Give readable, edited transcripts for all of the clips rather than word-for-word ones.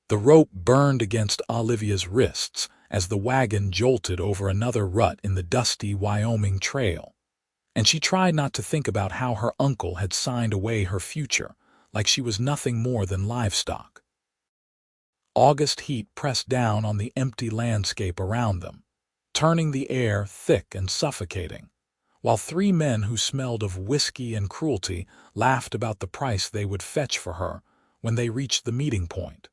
The rope burned against Olivia's wrists as the wagon jolted over another rut in the dusty Wyoming trail, and she tried not to think about how her uncle had signed away her future like she was nothing more than livestock. August heat pressed down on the empty landscape around them, turning the air thick and suffocating, while three men who smelled of whiskey and cruelty laughed about the price they would fetch for her when they reached the meeting point.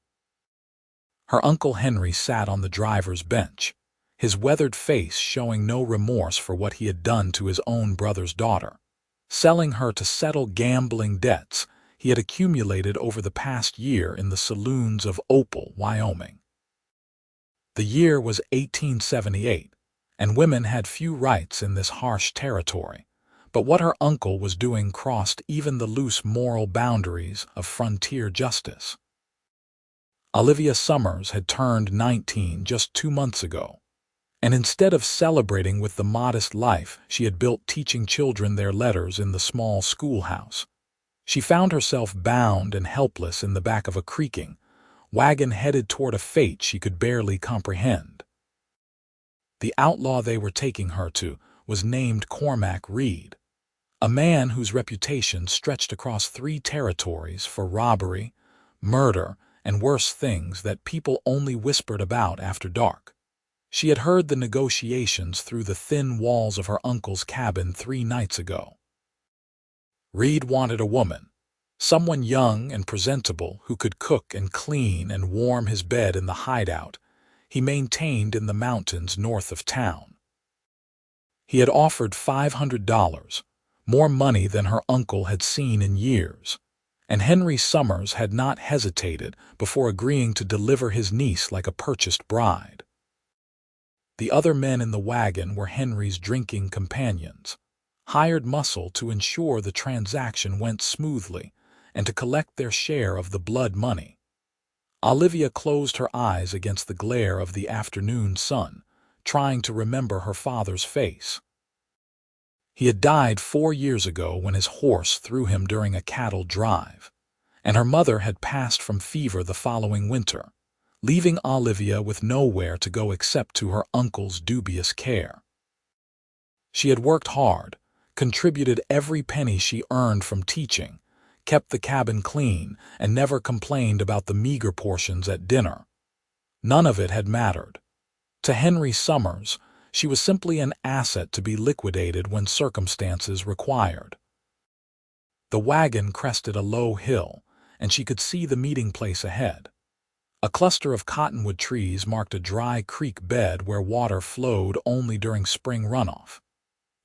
Her Uncle Henry sat on the driver's bench, his weathered face showing no remorse for what he had done to his own brother's daughter, selling her to settle gambling debts he had accumulated over the past year in the saloons of Opal, Wyoming. The year was 1878, and women had few rights in this harsh territory, but what her uncle was doing crossed even the loose moral boundaries of frontier justice. Olivia Summers had turned 19 just 2 months ago, and instead of celebrating with the modest life she had built teaching children their letters in the small schoolhouse, she found herself bound and helpless in the back of a creaking wagon headed toward a fate she could barely comprehend. The outlaw they were taking her to was named Cormac Reed, a man whose reputation stretched across 3 territories for robbery, murder, and worse things that people only whispered about after dark. She had heard the negotiations through the thin walls of her uncle's cabin 3 nights ago. Reed wanted a woman, someone young and presentable who could cook and clean and warm his bed in the hideout he maintained in the mountains north of town. He had offered $500, more money than her uncle had seen in years, and Henry Summers had not hesitated before agreeing to deliver his niece like a purchased bride. The other men in the wagon were Henry's drinking companions, hired muscle to ensure the transaction went smoothly and to collect their share of the blood money. Olivia closed her eyes against the glare of the afternoon sun, trying to remember her father's face. He had died 4 years ago when his horse threw him during a cattle drive, and her mother had passed from fever the following winter, leaving Olivia with nowhere to go except to her uncle's dubious care. She had worked hard, contributed every penny she earned from teaching, kept the cabin clean, and never complained about the meager portions at dinner. None of it had mattered. To Henry Summers, she was simply an asset to be liquidated when circumstances required. The wagon crested a low hill, and she could see the meeting place ahead. A cluster of cottonwood trees marked a dry creek bed where water flowed only during spring runoff.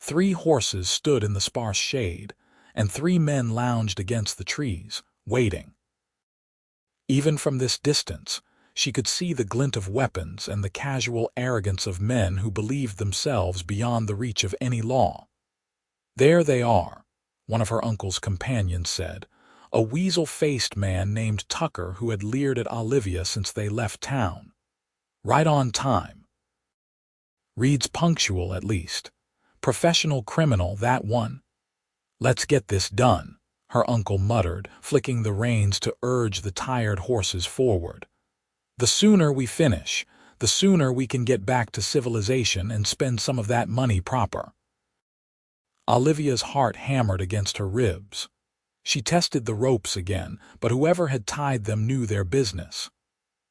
3 horses stood in the sparse shade, and 3 men lounged against the trees, waiting. Even from this distance, she could see the glint of weapons and the casual arrogance of men who believed themselves beyond the reach of any law. "There they are," one of her uncle's companions said, a weasel-faced man named Tucker who had leered at Olivia since they left town. "Right on time. Reed's punctual, at least. Professional criminal, that one." "Let's get this done," her uncle muttered, flicking the reins to urge the tired horses forward. "The sooner we finish, the sooner we can get back to civilization and spend some of that money proper." Olivia's heart hammered against her ribs. She tested the ropes again, but whoever had tied them knew their business.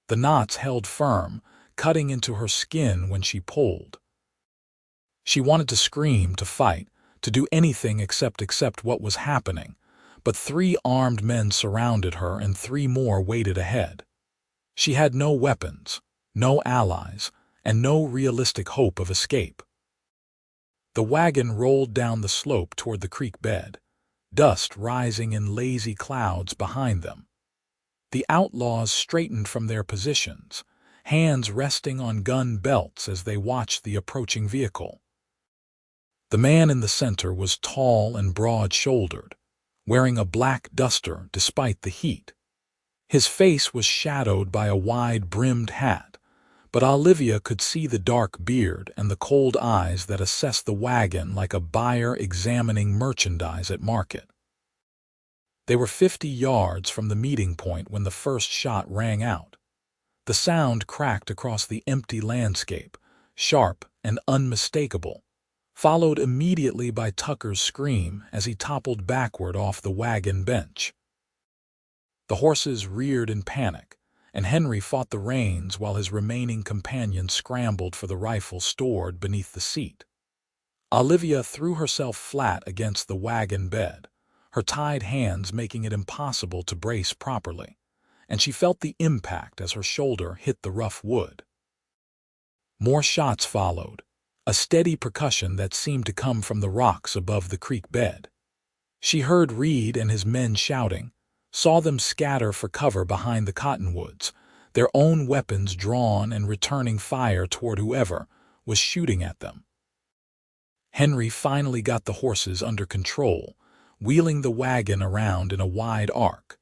The knots held firm, cutting into her skin when she pulled. She wanted to scream, to fight, to do anything except accept what was happening, but 3 armed men surrounded her and 3 more waited ahead. She had no weapons, no allies, and no realistic hope of escape. The wagon rolled down the slope toward the creek bed, dust rising in lazy clouds behind them. The outlaws straightened from their positions, hands resting on gun belts as they watched the approaching vehicle. The man in the center was tall and broad-shouldered, wearing a black duster despite the heat. His face was shadowed by a wide-brimmed hat, but Olivia could see the dark beard and the cold eyes that assessed the wagon like a buyer examining merchandise at market. They were 50 yards from the meeting point when the first shot rang out. The sound cracked across the empty landscape, sharp and unmistakable, followed immediately by Tucker's scream as he toppled backward off the wagon bench. The horses reared in panic, and Henry fought the reins while his remaining companion scrambled for the rifle stored beneath the seat. Olivia threw herself flat against the wagon bed, her tied hands making it impossible to brace properly, and she felt the impact as her shoulder hit the rough wood. More shots followed, a steady percussion that seemed to come from the rocks above the creek bed. She heard Reed and his men shouting, saw them scatter for cover behind the cottonwoods, their own weapons drawn and returning fire toward whoever was shooting at them. Henry finally got the horses under control, wheeling the wagon around in a wide arc.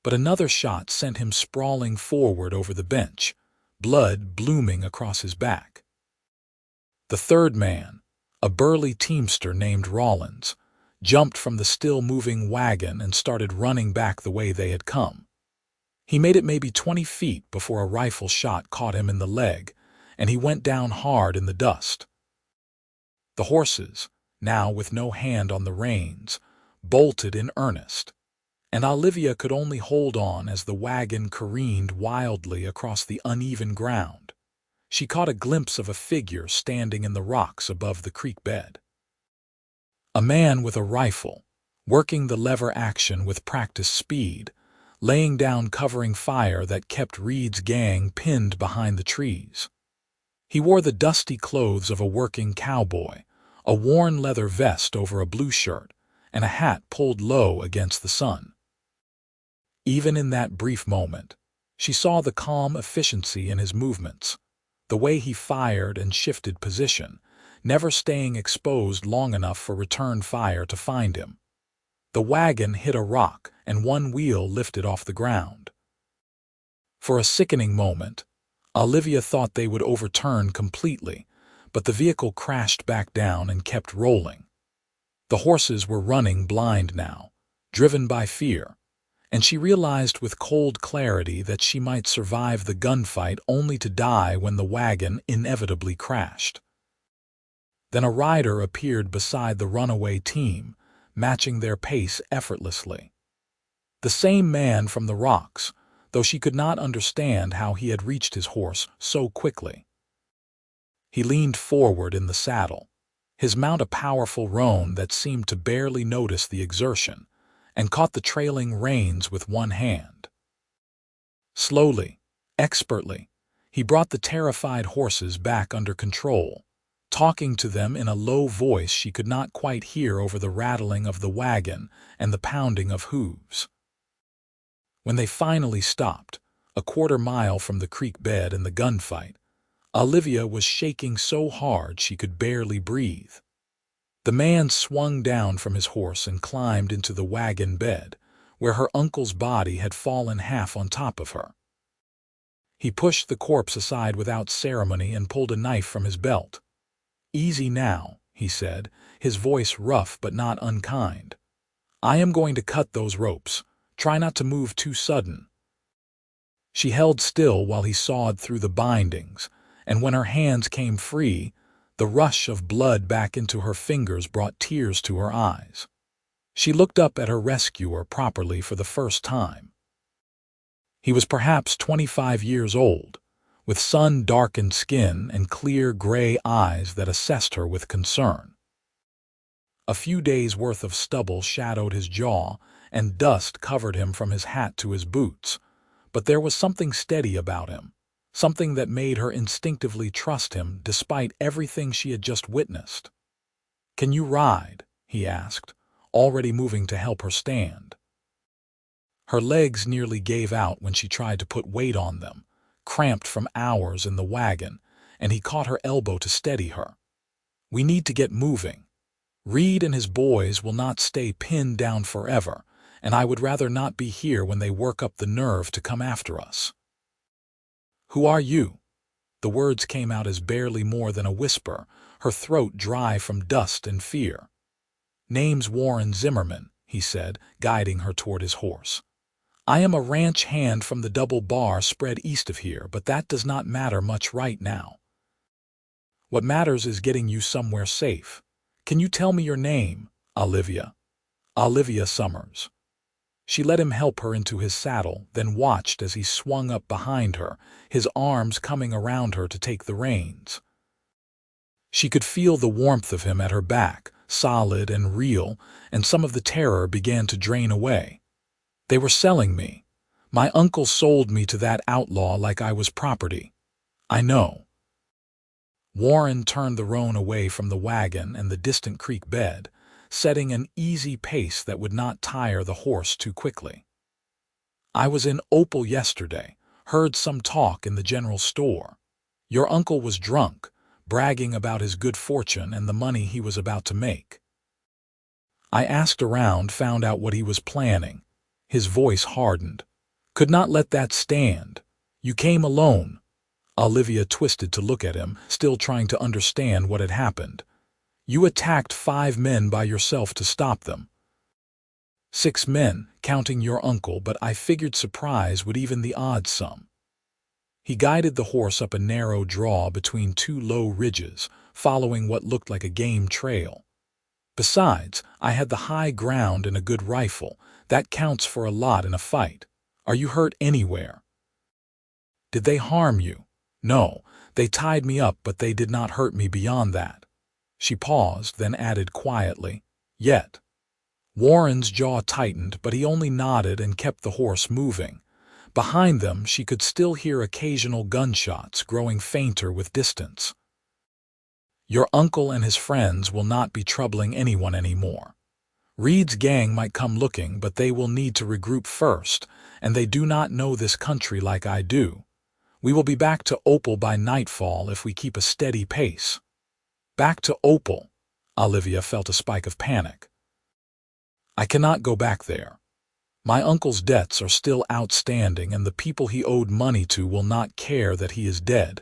But another shot sent him sprawling forward over the bench, blood blooming across his back. The third man, a burly teamster named Rollins, jumped from the still-moving wagon and started running back the way they had come. He made it maybe 20 feet before a rifle shot caught him in the leg, and he went down hard in the dust. The horses, now with no hand on the reins, bolted in earnest, and Olivia could only hold on as the wagon careened wildly across the uneven ground. She caught a glimpse of a figure standing in the rocks above the creek bed. A man with a rifle, working the lever action with practiced speed, laying down covering fire that kept Reed's gang pinned behind the trees. He wore the dusty clothes of a working cowboy, a worn leather vest over a blue shirt, and a hat pulled low against the sun. Even in that brief moment, she saw the calm efficiency in his movements, the way he fired and shifted position, never staying exposed long enough for return fire to find him. The wagon hit a rock and one wheel lifted off the ground. For a sickening moment, Olivia thought they would overturn completely, but the vehicle crashed back down and kept rolling. The horses were running blind now, driven by fear, and she realized with cold clarity that she might survive the gunfight only to die when the wagon inevitably crashed. Then a rider appeared beside the runaway team, matching their pace effortlessly. The same man from the rocks, though she could not understand how he had reached his horse so quickly. He leaned forward in the saddle, his mount a powerful roan that seemed to barely notice the exertion, and caught the trailing reins with one hand. Slowly, expertly, he brought the terrified horses back under control, talking to them in a low voice she could not quite hear over the rattling of the wagon and the pounding of hooves. When they finally stopped, a quarter-mile from the creek bed and the gunfight, Olivia was shaking so hard she could barely breathe. The man swung down from his horse and climbed into the wagon bed, where her uncle's body had fallen half on top of her. He pushed the corpse aside without ceremony and pulled a knife from his belt. "Easy now," he said, his voice rough but not unkind. "I am going to cut those ropes. Try not to move too sudden." She held still while he sawed through the bindings, and when her hands came free, the rush of blood back into her fingers brought tears to her eyes. She looked up at her rescuer properly for the first time. He was perhaps 25 years old, with sun-darkened skin and clear gray eyes that assessed her with concern. A few days' worth of stubble shadowed his jaw, and dust covered him from his hat to his boots, but there was something steady about him, something that made her instinctively trust him despite everything she had just witnessed. "Can you ride?" he asked, already moving to help her stand. Her legs nearly gave out when she tried to put weight on them, cramped from hours in the wagon, and he caught her elbow to steady her. "We need to get moving. Reed and his boys will not stay pinned down forever, and I would rather not be here when they work up the nerve to come after us." "Who are you?" The words came out as barely more than a whisper, her throat dry from dust and fear. "Name's Warren Zimmerman," he said, guiding her toward his horse. I am a ranch hand from the double bar spread east of here, but that does not matter much right now. What matters is getting you somewhere safe. Can you tell me your name, Olivia? Olivia Summers. She let him help her into his saddle, then watched as he swung up behind her, his arms coming around her to take the reins. She could feel the warmth of him at her back, solid and real, and some of the terror began to drain away. They were selling me. My uncle sold me to that outlaw like I was property. I know. Warren turned the roan away from the wagon and the distant creek bed, setting an easy pace that would not tire the horse too quickly. I was in Opal yesterday, heard some talk in the general store. Your uncle was drunk, bragging about his good fortune and the money he was about to make. I asked around, found out what he was planning. His voice hardened. Could not let that stand. You came alone. Olivia twisted to look at him, still trying to understand what had happened. You attacked 5 men by yourself to stop them. 6 men, counting your uncle, but I figured surprise would even the odds some. He guided the horse up a narrow draw between 2 low ridges, following what looked like a game trail. Besides, I had the high ground and a good rifle. That counts for a lot in a fight. Are you hurt anywhere? Did they harm you? No, they tied me up, but they did not hurt me beyond that. She paused, then added quietly, Yet. Warren's jaw tightened, but he only nodded and kept the horse moving. Behind them, she could still hear occasional gunshots, growing fainter with distance. Your uncle and his friends will not be troubling anyone anymore. Reed's gang might come looking, but they will need to regroup first, and they do not know this country like I do. We will be back to Opal by nightfall if we keep a steady pace. Back to Opal. Olivia felt a spike of panic. I cannot go back there. My uncle's debts are still outstanding, and the people he owed money to will not care that he is dead.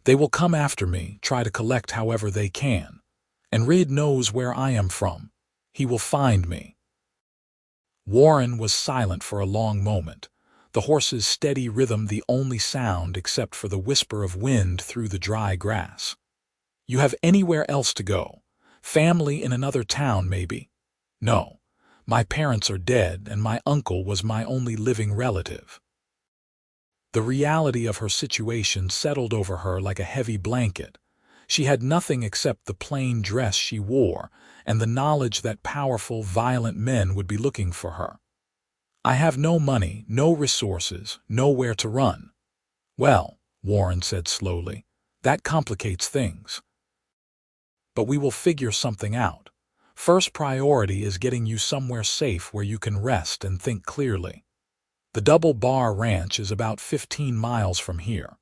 They will come after me, try to collect however they can. And Reed knows where I am from. He will find me. Warren was silent for a long moment, the horse's steady rhythm the only sound except for the whisper of wind through the dry grass. You have anywhere else to go? Family in another town, maybe? No. My parents are dead, and my uncle was my only living relative. The reality of her situation settled over her like a heavy blanket. She had nothing except the plain dress she wore, and the knowledge that powerful, violent men would be looking for her. I have no money, no resources, nowhere to run. Well, Warren said slowly, that complicates things. But we will figure something out. First priority is getting you somewhere safe where you can rest and think clearly. The Double Bar Ranch is about 15 miles from here.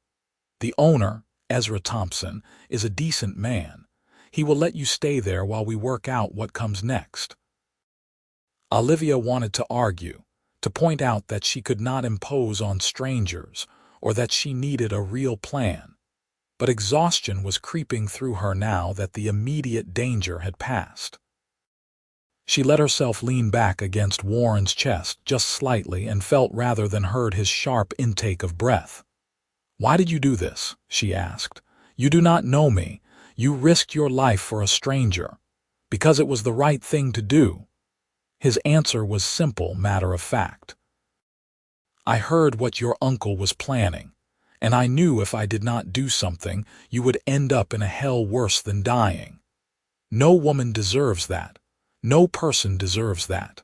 The owner, Ezra Thompson, is a decent man. He will let you stay there while we work out what comes next. Olivia wanted to argue, to point out that she could not impose on strangers, or that she needed a real plan. But exhaustion was creeping through her now that the immediate danger had passed. She let herself lean back against Warren's chest just slightly and felt rather than heard his sharp intake of breath. Why did you do this? She asked. You do not know me. You risked your life for a stranger. Because it was the right thing to do. His answer was simple, matter of fact. I heard what your uncle was planning, and I knew if I did not do something, you would end up in a hell worse than dying. No woman deserves that. No person deserves that.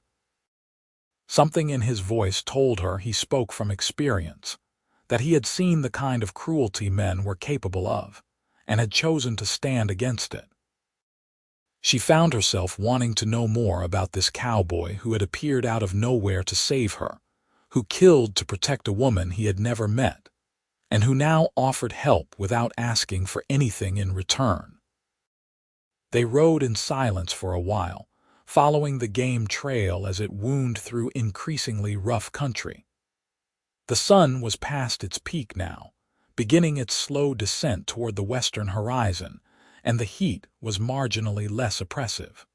Something in his voice told her he spoke from experience, that he had seen the kind of cruelty men were capable of, and had chosen to stand against it. She found herself wanting to know more about this cowboy who had appeared out of nowhere to save her, who killed to protect a woman he had never met, and who now offered help without asking for anything in return. They rode in silence for a while, following the game trail as it wound through increasingly rough country. The sun was past its peak now, beginning its slow descent toward the western horizon, and the heat was marginally less oppressive.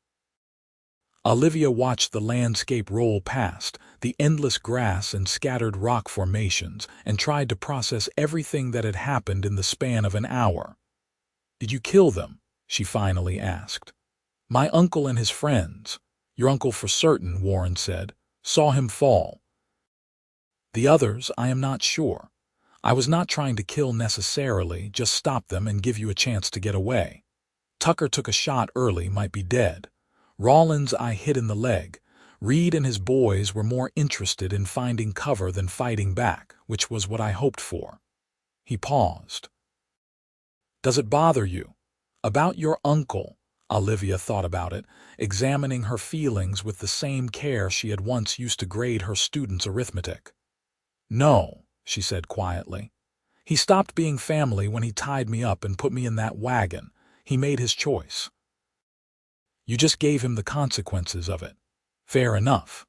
Olivia watched the landscape roll past, the endless grass and scattered rock formations, and tried to process everything that had happened in the span of an hour. "Did you kill them?" she finally asked. "My uncle and his friends. Your uncle for certain," Warren said. "Saw him fall. The others, I am not sure. I was not trying to kill necessarily, just stop them and give you a chance to get away. Tucker took a shot early, might be dead. Rollins I hit in the leg. Reed and his boys were more interested in finding cover than fighting back, which was what I hoped for." He paused. "Does it bother you? About your uncle?" Olivia thought about it, examining her feelings with the same care she had once used to grade her students' arithmetic. "No," she said quietly. "He stopped being family when he tied me up and put me in that wagon. He made his choice. You just gave him the consequences of it. Fair enough."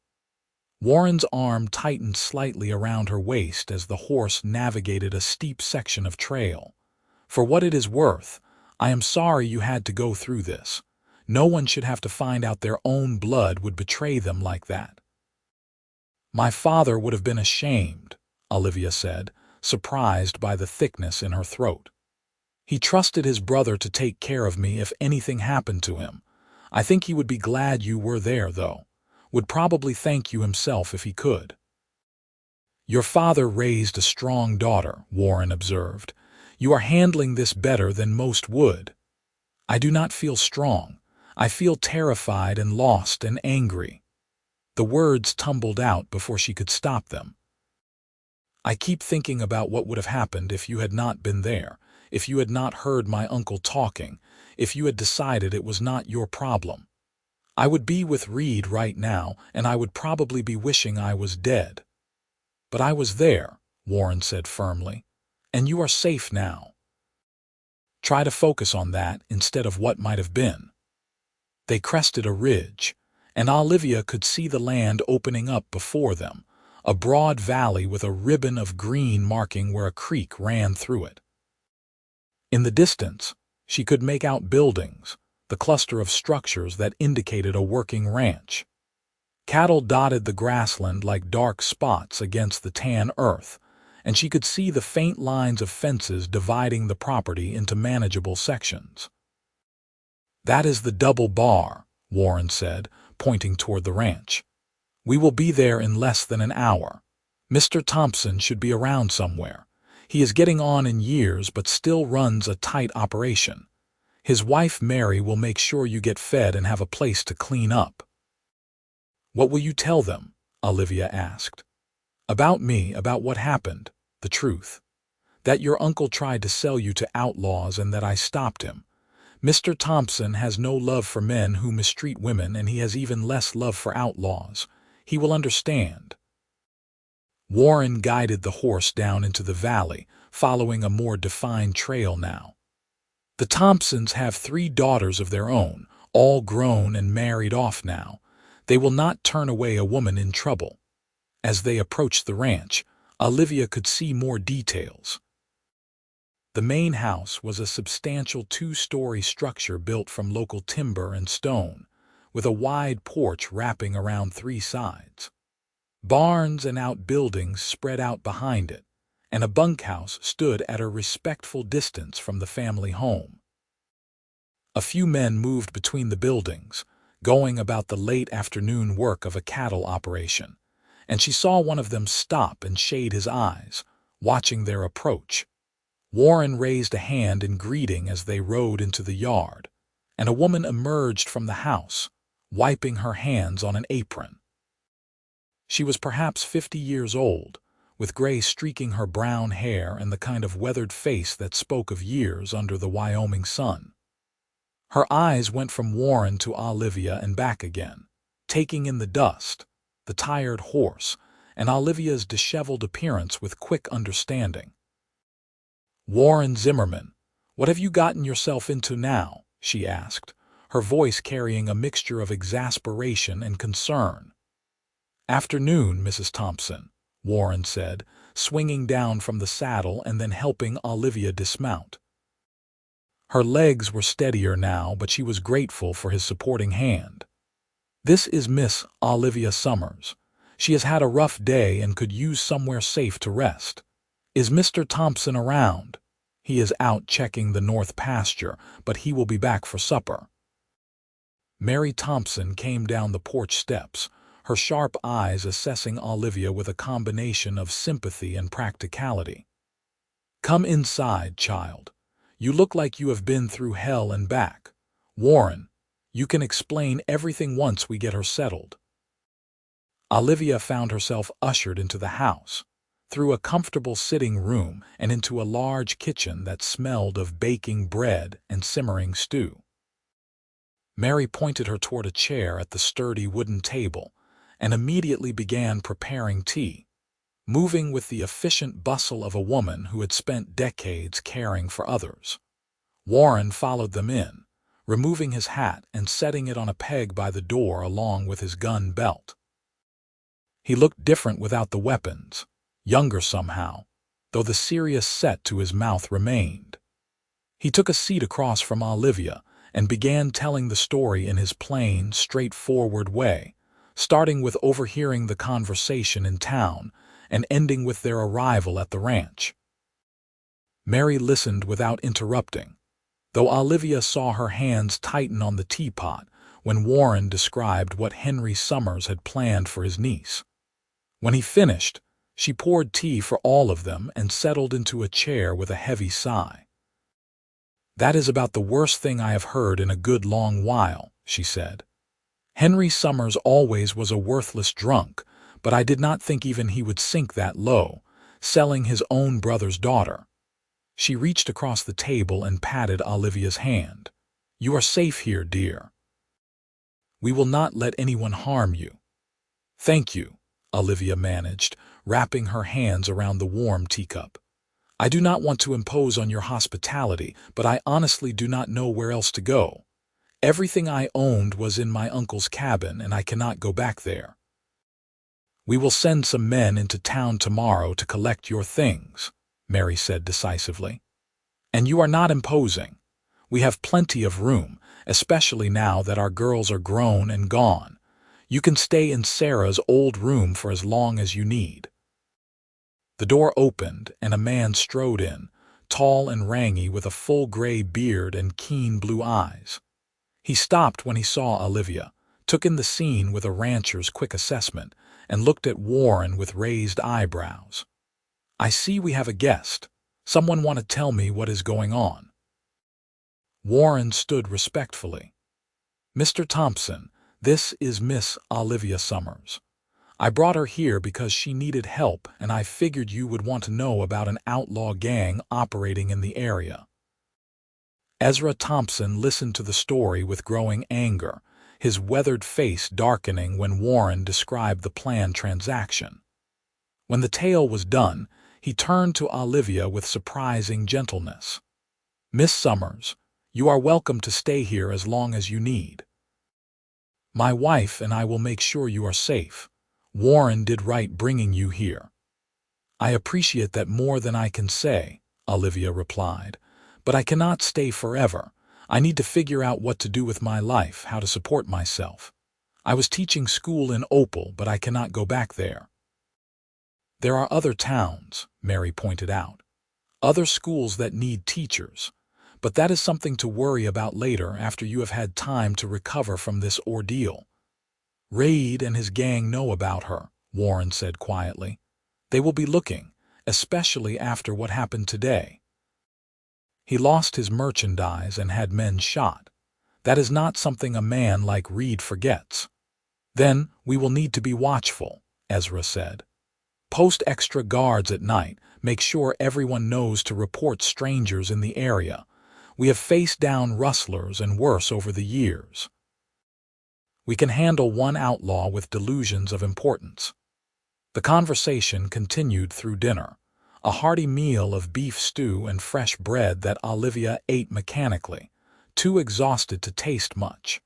Warren's arm tightened slightly around her waist as the horse navigated a steep section of trail. "For what it is worth, I am sorry you had to go through this. No one should have to find out their own blood would betray them like that." "My father would have been ashamed," Olivia said, surprised by the thickness in her throat. "He trusted his brother to take care of me if anything happened to him. I think he would be glad you were there, though. Would probably thank you himself if he could." "Your father raised a strong daughter," Warren observed. "You are handling this better than most would." "I do not feel strong. I feel terrified and lost and angry." The words tumbled out before she could stop them. "I keep thinking about what would have happened if you had not been there, if you had not heard my uncle talking, if you had decided it was not your problem. I would be with Reed right now, and I would probably be wishing I was dead." "But I was there," Warren said firmly, "and you are safe now. Try to focus on that instead of what might have been." They crested a ridge, and Olivia could see the land opening up before them, a broad valley with a ribbon of green marking where a creek ran through it. In the distance, she could make out buildings, the cluster of structures that indicated a working ranch. Cattle dotted the grassland like dark spots against the tan earth, and she could see the faint lines of fences dividing the property into manageable sections. "That is the double bar," Warren said, pointing toward the ranch. "We will be there in less than an hour. Mr. Thompson should be around somewhere. He is getting on in years but still runs a tight operation. His wife Mary will make sure you get fed and have a place to clean up." "What will you tell them?" Olivia asked. "About me, about what happened, the truth. That your uncle tried to sell you to outlaws and that I stopped him. Mr. Thompson has no love for men who mistreat women, and he has even less love for outlaws. He will understand." Warren guided the horse down into the valley, following a more defined trail now. "The Thompsons have 3 daughters of their own, all grown and married off now. They will not turn away a woman in trouble." As they approached the ranch, Olivia could see more details. The main house was a substantial 2-story structure built from local timber and stone, with a wide porch wrapping around 3 sides. Barns and outbuildings spread out behind it, and a bunkhouse stood at a respectful distance from the family home. A few men moved between the buildings, going about the late afternoon work of a cattle operation, and she saw one of them stop and shade his eyes, watching their approach. Warren raised a hand in greeting as they rode into the yard, and a woman emerged from the house, wiping her hands on an apron. She was perhaps 50 years old, with gray streaking her brown hair and the kind of weathered face that spoke of years under the Wyoming sun. Her eyes went from Warren to Olivia and back again, taking in the dust, the tired horse, and Olivia's disheveled appearance with quick understanding. "Warren Zimmerman, what have you gotten yourself into now?" she asked, her voice carrying a mixture of exasperation and concern. "Afternoon, Mrs. Thompson," Warren said, swinging down from the saddle and then helping Olivia dismount. Her legs were steadier now, but she was grateful for his supporting hand. "This is Miss Olivia Summers. She has had a rough day and could use somewhere safe to rest. Is Mr. Thompson around? He is out checking the north pasture, but he will be back for supper." Mary Thompson came down the porch steps, her sharp eyes assessing Olivia with a combination of sympathy and practicality. "Come inside, child. You look like you have been through hell and back. Warren, you can explain everything once we get her settled." Olivia found herself ushered into the house, through a comfortable sitting room and into a large kitchen that smelled of baking bread and simmering stew. Mary pointed her toward a chair at the sturdy wooden table and immediately began preparing tea, moving with the efficient bustle of a woman who had spent decades caring for others. Warren followed them in, removing his hat and setting it on a peg by the door along with his gun belt. He looked different without the weapons, younger somehow, though the serious set to his mouth remained. He took a seat across from Olivia and began telling the story in his plain, straightforward way, starting with overhearing the conversation in town and ending with their arrival at the ranch. Mary listened without interrupting, though Olivia saw her hands tighten on the teapot when Warren described what Henry Summers had planned for his niece. When he finished, she poured tea for all of them and settled into a chair with a heavy sigh. "That is about the worst thing I have heard in a good long while," she said. "Henry Summers always was a worthless drunk, but I did not think even he would sink that low, selling his own brother's daughter." She reached across the table and patted Olivia's hand. "You are safe here, dear. We will not let anyone harm you." "Thank you," Olivia managed, wrapping her hands around the warm teacup. "I do not want to impose on your hospitality, but I honestly do not know where else to go. Everything I owned was in my uncle's cabin, and I cannot go back there." "We will send some men into town tomorrow to collect your things," Mary said decisively. "And you are not imposing. We have plenty of room, especially now that our girls are grown and gone. You can stay in Sarah's old room for as long as you need." The door opened and a man strode in, tall and rangy with a full gray beard and keen blue eyes. He stopped when he saw Olivia, took in the scene with a rancher's quick assessment, and looked at Warren with raised eyebrows. "I see we have a guest. Someone want to tell me what is going on." Warren stood respectfully. "Mr. Thompson, this is Miss Olivia Summers. I brought her here because she needed help, and I figured you would want to know about an outlaw gang operating in the area." Ezra Thompson listened to the story with growing anger, his weathered face darkening when Warren described the planned transaction. When the tale was done, he turned to Olivia with surprising gentleness. "Miss Summers, you are welcome to stay here as long as you need. My wife and I will make sure you are safe. Warren did right bringing you here." "I appreciate that more than I can say," Olivia replied, "but I cannot stay forever. I need to figure out what to do with my life, how to support myself. I was teaching school in Opal, but I cannot go back there." "There are other towns," Mary pointed out. "Other schools that need teachers. But that is something to worry about later after you have had time to recover from this ordeal." "Reid and his gang know about her," Warren said quietly. "They will be looking, especially after what happened today. He lost his merchandise and had men shot. That is not something a man like Reid forgets." "Then we will need to be watchful," Ezra said. "Post extra guards at night. Make sure everyone knows to report strangers in the area. We have faced down rustlers and worse over the years. We can handle one outlaw with delusions of importance." The conversation continued through dinner, a hearty meal of beef stew and fresh bread that Olivia ate mechanically, too exhausted to taste much.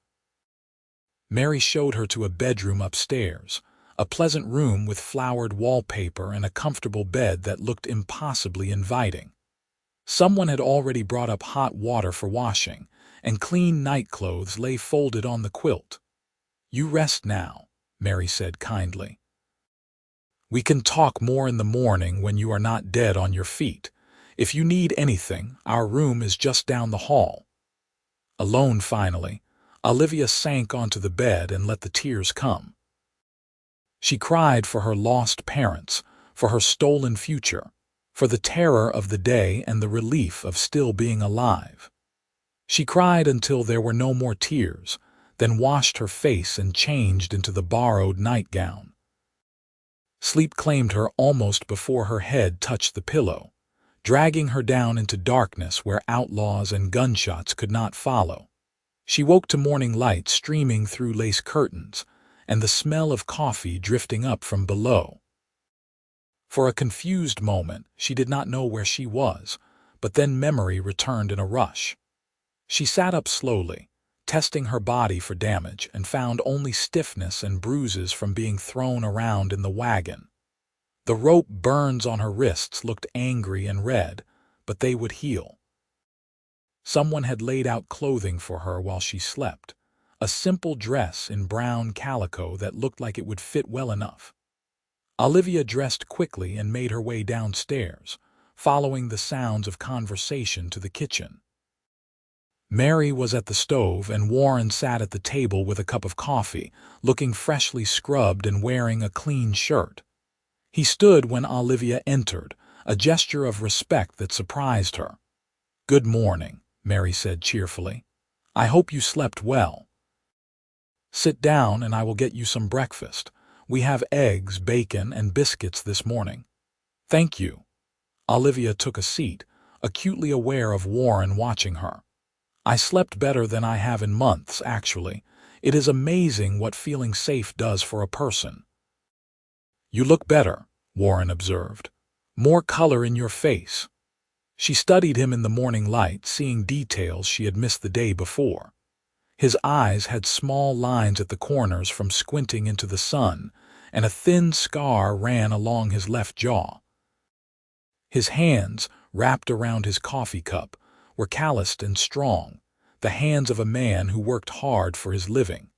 Mary showed her to a bedroom upstairs, a pleasant room with flowered wallpaper and a comfortable bed that looked impossibly inviting. Someone had already brought up hot water for washing, and clean nightclothes lay folded on the quilt. You rest now, Mary said kindly. We can talk more in the morning when you are not dead on your feet. If you need anything, our room is just down the hall. Alone finally, Olivia sank onto the bed and let the tears come. She cried for her lost parents, for her stolen future, for the terror of the day and the relief of still being alive. She cried until there were no more tears, then washed her face and changed into the borrowed nightgown. Sleep claimed her almost before her head touched the pillow, dragging her down into darkness where outlaws and gunshots could not follow. She woke to morning light streaming through lace curtains and the smell of coffee drifting up from below. For a confused moment, she did not know where she was, but then memory returned in a rush. She sat up slowly, testing her body for damage, and found only stiffness and bruises from being thrown around in the wagon. The rope burns on her wrists looked angry and red, but they would heal. Someone had laid out clothing for her while she slept, a simple dress in brown calico that looked like it would fit well enough. Olivia dressed quickly and made her way downstairs, following the sounds of conversation to the kitchen. Mary was at the stove and Warren sat at the table with a cup of coffee, looking freshly scrubbed and wearing a clean shirt. He stood when Olivia entered, a gesture of respect that surprised her. "Good morning," Mary said cheerfully. "I hope you slept well. Sit down and I will get you some breakfast. We have eggs, bacon, and biscuits this morning." "Thank you." Olivia took a seat, acutely aware of Warren watching her. "I slept better than I have in months, actually. It is amazing what feeling safe does for a person." "You look better," Warren observed. "More color in your face." She studied him in the morning light, seeing details she had missed the day before. His eyes had small lines at the corners from squinting into the sun, and a thin scar ran along his left jaw. His hands, wrapped around his coffee cup, were calloused and strong, the hands of a man who worked hard for his living.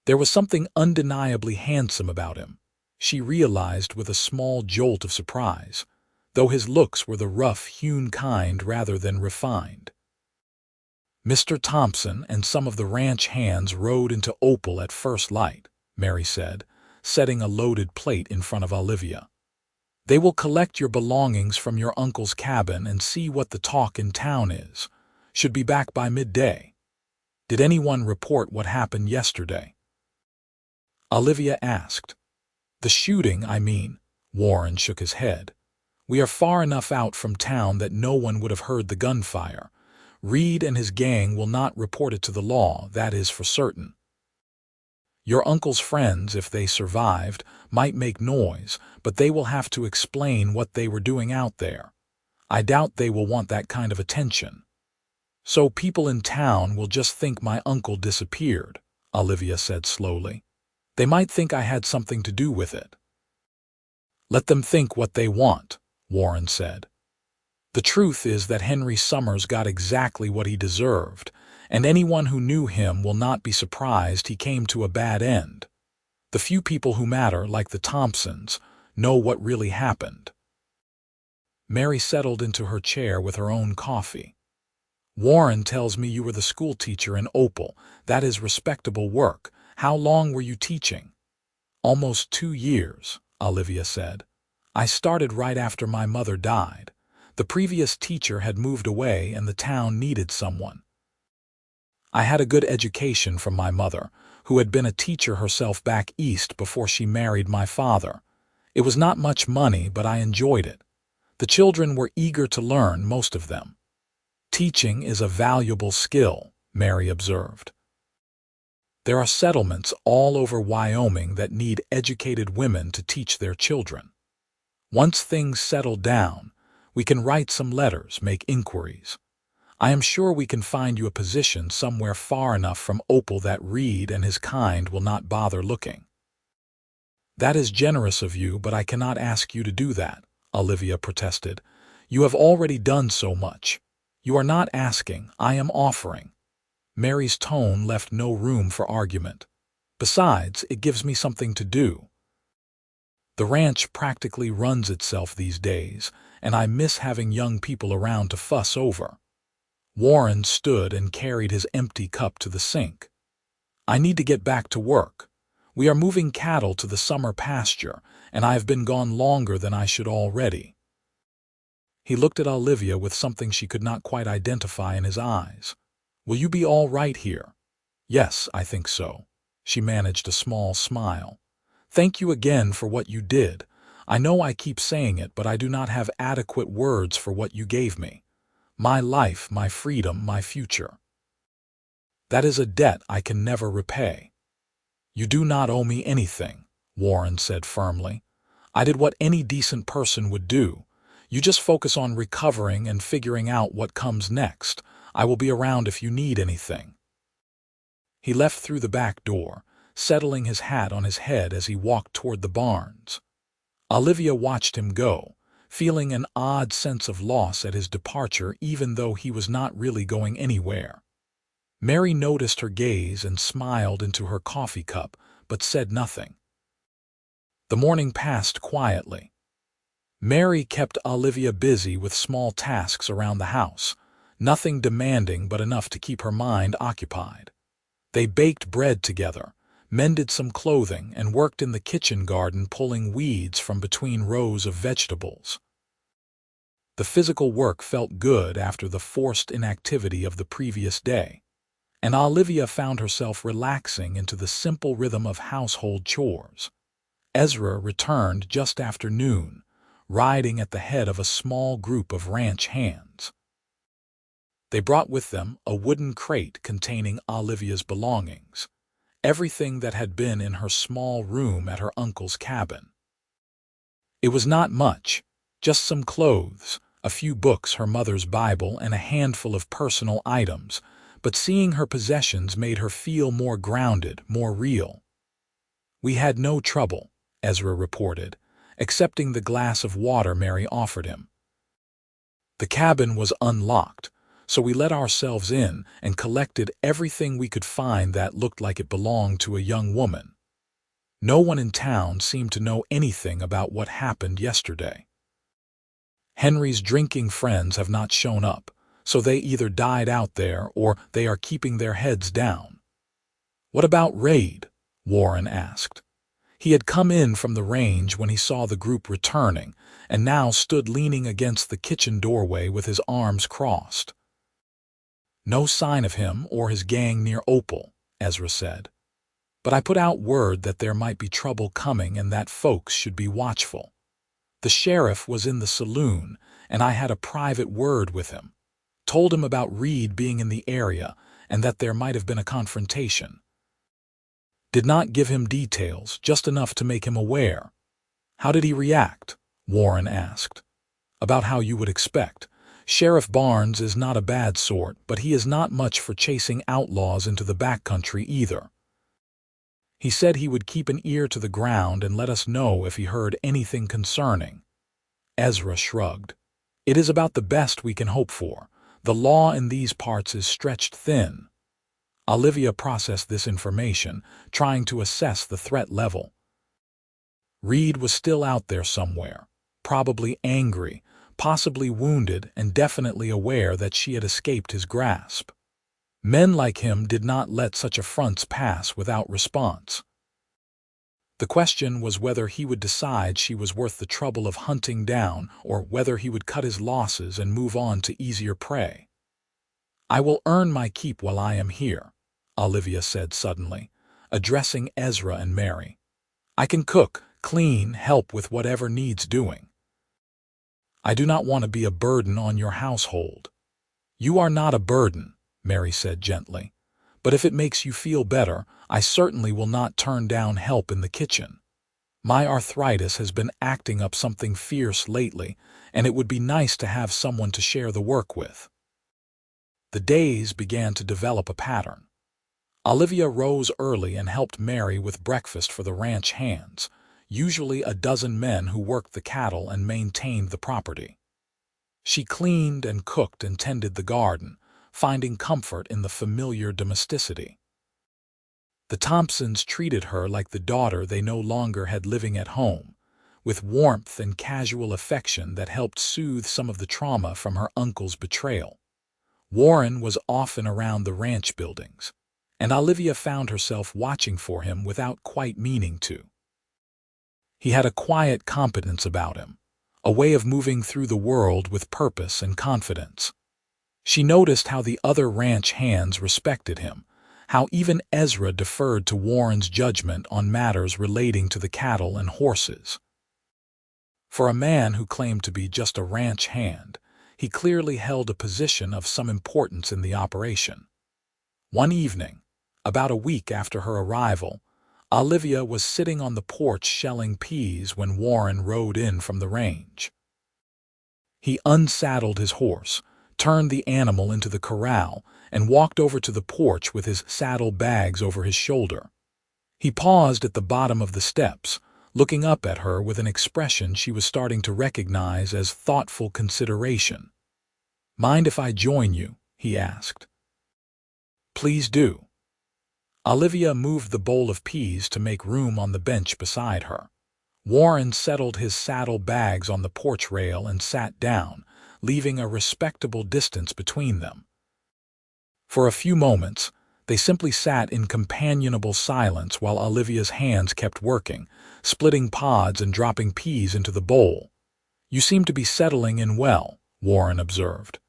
There was something undeniably handsome about him, she realized with a small jolt of surprise, though his looks were the rough-hewn kind rather than refined. "Mr. Thompson and some of the ranch hands rode into Opal at first light," Mary said, setting a loaded plate in front of Olivia. "They will collect your belongings from your uncle's cabin and see what the talk in town is. Should be back by midday." "Did anyone report what happened yesterday?" Olivia asked. "The shooting, I mean." Warren shook his head. "We are far enough out from town that no one would have heard the gunfire. Reed and his gang will not report it to the law, that is for certain. Your uncle's friends, if they survived, might make noise, but they will have to explain what they were doing out there. I doubt they will want that kind of attention. So people in town will just think my uncle disappeared," Olivia said slowly. "They might think I had something to do with it." "Let them think what they want," Warren said. "The truth is that Henry Summers got exactly what he deserved, and anyone who knew him will not be surprised he came to a bad end. The few people who matter, like the Thompsons, know what really happened." Mary settled into her chair with her own coffee. "Warren tells me you were the school teacher in Opal. That is respectable work. How long were you teaching?" "Almost 2 years," Olivia said. "I started right after my mother died. The previous teacher had moved away and the town needed someone. I had a good education from my mother, who had been a teacher herself back east before she married my father. It was not much money, but I enjoyed it. The children were eager to learn, most of them." "Teaching is a valuable skill," Mary observed. "There are settlements all over Wyoming that need educated women to teach their children. Once things settle down, we can write some letters, make inquiries. I am sure we can find you a position somewhere far enough from Opal that Reed and his kind will not bother looking." "That is generous of you, but I cannot ask you to do that," Olivia protested. "You have already done so much. You are not asking, I am offering." Mary's tone left no room for argument. Besides, it gives me something to do. The ranch practically runs itself these days, and I miss having young people around to fuss over. Warren stood and carried his empty cup to the sink. I need to get back to work. We are moving cattle to the summer pasture, and I have been gone longer than I should already. He looked at Olivia with something she could not quite identify in his eyes. Will you be all right here? Yes, I think so. She managed a small smile. Thank you again for what you did. I know I keep saying it, but I do not have adequate words for what you gave me. My life, my freedom, my future. That is a debt I can never repay. You do not owe me anything, Warren said firmly. I did what any decent person would do. You just focus on recovering and figuring out what comes next. I will be around if you need anything. He left through the back door, settling his hat on his head as he walked toward the barns. Olivia watched him go, feeling an odd sense of loss at his departure even though he was not really going anywhere. Mary noticed her gaze and smiled into her coffee cup, but said nothing. The morning passed quietly. Mary kept Olivia busy with small tasks around the house, nothing demanding but enough to keep her mind occupied. They baked bread together, mended some clothing, and worked in the kitchen garden pulling weeds from between rows of vegetables. The physical work felt good after the forced inactivity of the previous day, and Olivia found herself relaxing into the simple rhythm of household chores. Ezra returned just after noon, riding at the head of a small group of ranch hands. They brought with them a wooden crate containing Olivia's belongings, everything that had been in her small room at her uncle's cabin. It was not much, just some clothes, a few books, her mother's Bible, and a handful of personal items, but seeing her possessions made her feel more grounded, more real. We had no trouble, Ezra reported, accepting the glass of water Mary offered him. The cabin was unlocked, so we let ourselves in and collected everything we could find that looked like it belonged to a young woman. No one in town seemed to know anything about what happened yesterday. Henry's drinking friends have not shown up, so they either died out there or they are keeping their heads down. What about Raid? Warren asked. He had come in from the range when he saw the group returning and now stood leaning against the kitchen doorway with his arms crossed. No sign of him or his gang near Opal, Ezra said. But I put out word that there might be trouble coming and that folks should be watchful. The sheriff was in the saloon, and I had a private word with him. Told him about Reed being in the area and that there might have been a confrontation. Did not give him details, just enough to make him aware. How did he react? Warren asked. About how you would expect. Sheriff Barnes is not a bad sort, but he is not much for chasing outlaws into the backcountry either. He said he would keep an ear to the ground and let us know if he heard anything concerning. Ezra shrugged. It is about the best we can hope for. The law in these parts is stretched thin. Olivia processed this information, trying to assess the threat level. Reed was still out there somewhere, probably angry, possibly wounded, and definitely aware that she had escaped his grasp. Men like him did not let such affronts pass without response. The question was whether he would decide she was worth the trouble of hunting down or whether he would cut his losses and move on to easier prey. I will earn my keep while I am here, Olivia said suddenly, addressing Ezra and Mary. I can cook, clean, help with whatever needs doing. I do not want to be a burden on your household. You are not a burden, Mary said gently. But if it makes you feel better, I certainly will not turn down help in the kitchen. My arthritis has been acting up something fierce lately, and it would be nice to have someone to share the work with. The days began to develop a pattern. Olivia rose early and helped Mary with breakfast for the ranch hands, usually a dozen men who worked the cattle and maintained the property. She cleaned and cooked and tended the garden, finding comfort in the familiar domesticity. The Thompsons treated her like the daughter they no longer had living at home, with warmth and casual affection that helped soothe some of the trauma from her uncle's betrayal. Warren was often around the ranch buildings, and Olivia found herself watching for him without quite meaning to. He had a quiet competence about him, a way of moving through the world with purpose and confidence. She noticed how the other ranch hands respected him, how even Ezra deferred to Warren's judgment on matters relating to the cattle and horses. For a man who claimed to be just a ranch hand, he clearly held a position of some importance in the operation. One evening, about a week after her arrival, Olivia was sitting on the porch shelling peas when Warren rode in from the range. He unsaddled his horse, turned the animal into the corral, and walked over to the porch with his saddle bags over his shoulder. He paused at the bottom of the steps, looking up at her with an expression she was starting to recognize as thoughtful consideration. "Mind if I join you?" he asked. "Please do." Olivia moved the bowl of peas to make room on the bench beside her. Warren settled his saddle bags on the porch rail and sat down, leaving a respectable distance between them. For a few moments, they simply sat in companionable silence while Olivia's hands kept working, splitting pods and dropping peas into the bowl. "You seem to be settling in well," Warren observed.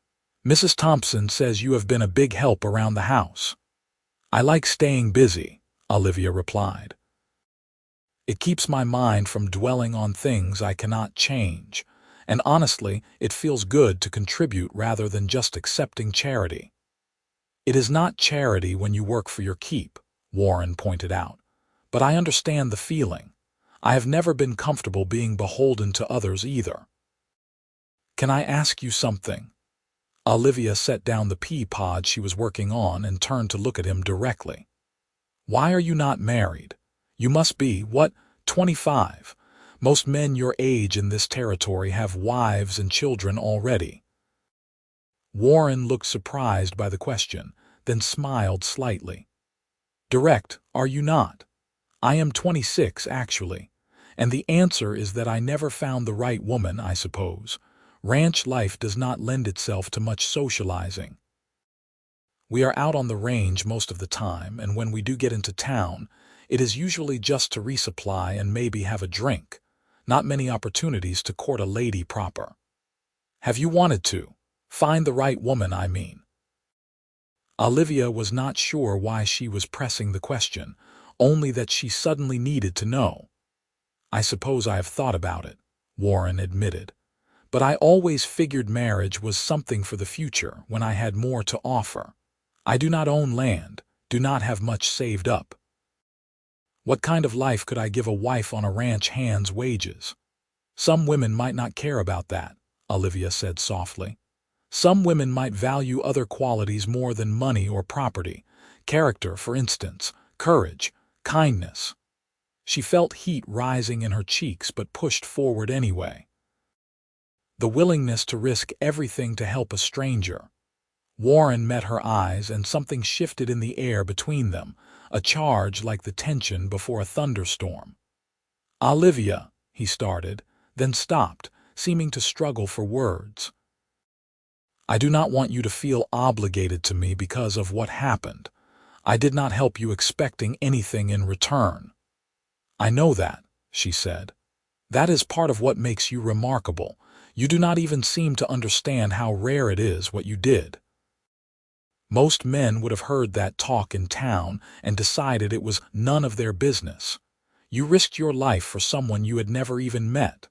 "Mrs. Thompson says you have been a big help around the house." "I like staying busy," Olivia replied. "It keeps my mind from dwelling on things I cannot change, and honestly, it feels good to contribute rather than just accepting charity." "It is not charity when you work for your keep," Warren pointed out, "but I understand the feeling. I have never been comfortable being beholden to others either." "Can I ask you something?" Olivia set down the pea pod she was working on and turned to look at him directly. "Why are you not married? You must be, 25? Most men your age in this territory have wives and children already." Warren looked surprised by the question, then smiled slightly. "Direct, are you not? I am 26, actually, and the answer is that I never found the right woman, I suppose. Ranch life does not lend itself to much socializing. We are out on the range most of the time, and when we do get into town, it is usually just to resupply and maybe have a drink. Not many opportunities to court a lady proper." "Have you wanted to? Find the right woman, I mean." Olivia was not sure why she was pressing the question, only that she suddenly needed to know. "I suppose I have thought about it," Warren admitted. "But I always figured marriage was something for the future when I had more to offer. I do not own land, do not have much saved up. What kind of life could I give a wife on a ranch hand's wages?" "Some women might not care about that," Olivia said softly. "Some women might value other qualities more than money or property. Character, for instance, courage, kindness." She felt heat rising in her cheeks but pushed forward anyway. "The willingness to risk everything to help a stranger." Warren met her eyes and something shifted in the air between them, a charge like the tension before a thunderstorm. "Olivia," he started, then stopped, seeming to struggle for words. "I do not want you to feel obligated to me because of what happened. I did not help you expecting anything in return." "I know that," she said. "That is part of what makes you remarkable. You do not even seem to understand how rare it is what you did." Most men would have heard that talk in town and decided it was none of their business. You risked your life for someone you had never even met.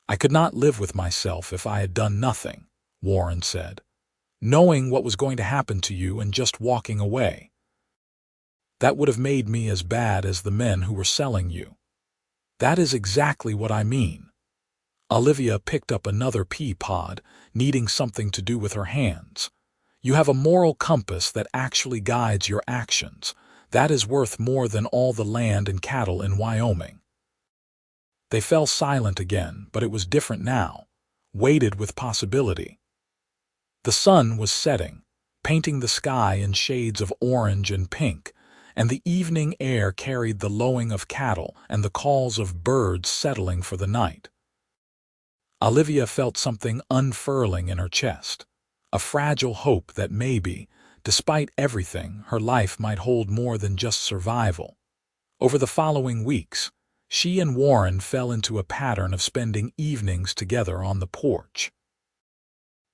"I could not live with myself if I had done nothing," Warren said. "Knowing what was going to happen to you and just walking away. That would have made me as bad as the men who were selling you." "That is exactly what I mean." Olivia picked up another pea pod, needing something to do with her hands. "You have a moral compass that actually guides your actions. That is worth more than all the land and cattle in Wyoming." They fell silent again, but it was different now, weighted with possibility. The sun was setting, painting the sky in shades of orange and pink, and the evening air carried the lowing of cattle and the calls of birds settling for the night. Olivia felt something unfurling in her chest, a fragile hope that maybe, despite everything, her life might hold more than just survival. Over the following weeks, she and Warren fell into a pattern of spending evenings together on the porch.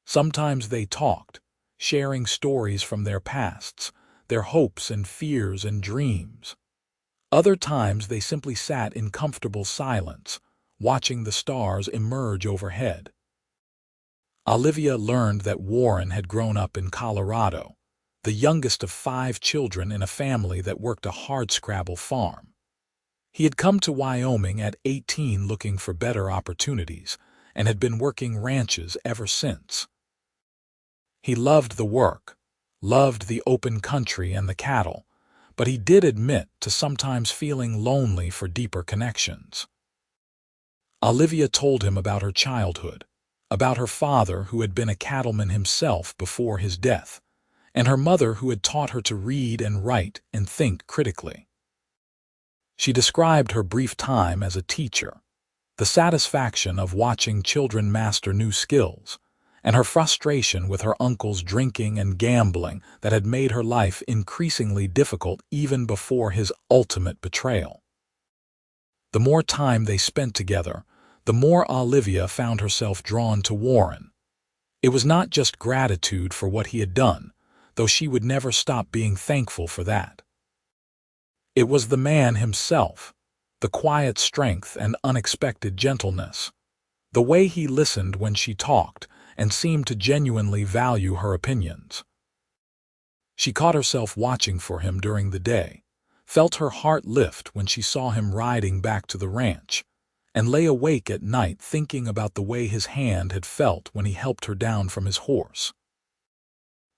Sometimes they talked, sharing stories from their pasts, their hopes and fears and dreams. Other times they simply sat in comfortable silence, watching the stars emerge overhead. Olivia learned that Warren had grown up in Colorado, the youngest of 5 children in a family that worked a hardscrabble farm. He had come to Wyoming at 18 looking for better opportunities and had been working ranches ever since. He loved the work, loved the open country and the cattle, but he did admit to sometimes feeling lonely for deeper connections. Olivia told him about her childhood, about her father who had been a cattleman himself before his death, and her mother who had taught her to read and write and think critically. She described her brief time as a teacher, the satisfaction of watching children master new skills, and her frustration with her uncle's drinking and gambling that had made her life increasingly difficult even before his ultimate betrayal. The more time they spent together, the more Olivia found herself drawn to Warren. It was not just gratitude for what he had done, though she would never stop being thankful for that. It was the man himself, the quiet strength and unexpected gentleness, the way he listened when she talked and seemed to genuinely value her opinions. She caught herself watching for him during the day, felt her heart lift when she saw him riding back to the ranch, and lay awake at night thinking about the way his hand had felt when he helped her down from his horse.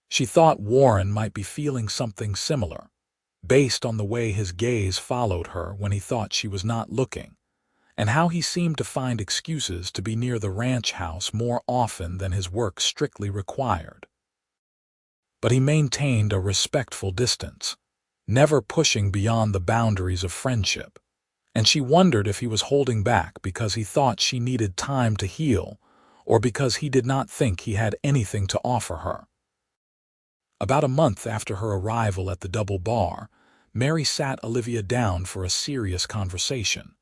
She thought Warren might be feeling something similar, based on the way his gaze followed her when he thought she was not looking, and how he seemed to find excuses to be near the ranch house more often than his work strictly required. But he maintained a respectful distance, never pushing beyond the boundaries of friendship, and she wondered if he was holding back because he thought she needed time to heal or because he did not think he had anything to offer her. About a month after her arrival at the Double Bar, Mary sat Olivia down for a serious conversation.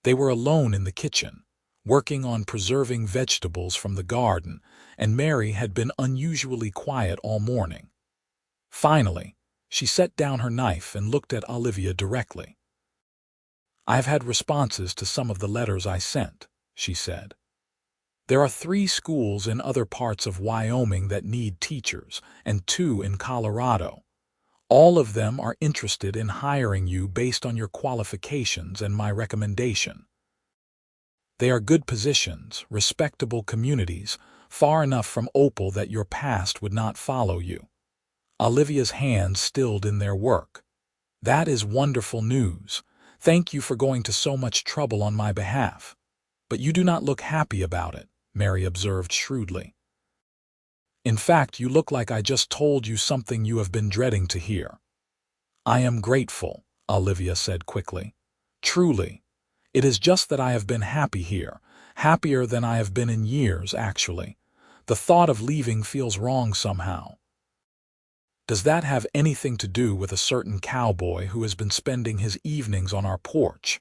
They were alone in the kitchen, working on preserving vegetables from the garden, and Mary had been unusually quiet all morning. Finally, she set down her knife and looked at Olivia directly. "I have had responses to some of the letters I sent," she said. "There are 3 schools in other parts of Wyoming that need teachers, and 2 in Colorado. All of them are interested in hiring you based on your qualifications and my recommendation. They are good positions, respectable communities, far enough from Opal that your past would not follow you." Olivia's hands stilled in their work. "That is wonderful news. Thank you for going to so much trouble on my behalf. But you do not look happy about it," Mary observed shrewdly. "In fact, you look like I just told you something you have been dreading to hear." "I am grateful," Olivia said quickly. "Truly. It is just that I have been happy here, happier than I have been in years, actually. The thought of leaving feels wrong somehow." "Does that have anything to do with a certain cowboy who has been spending his evenings on our porch?"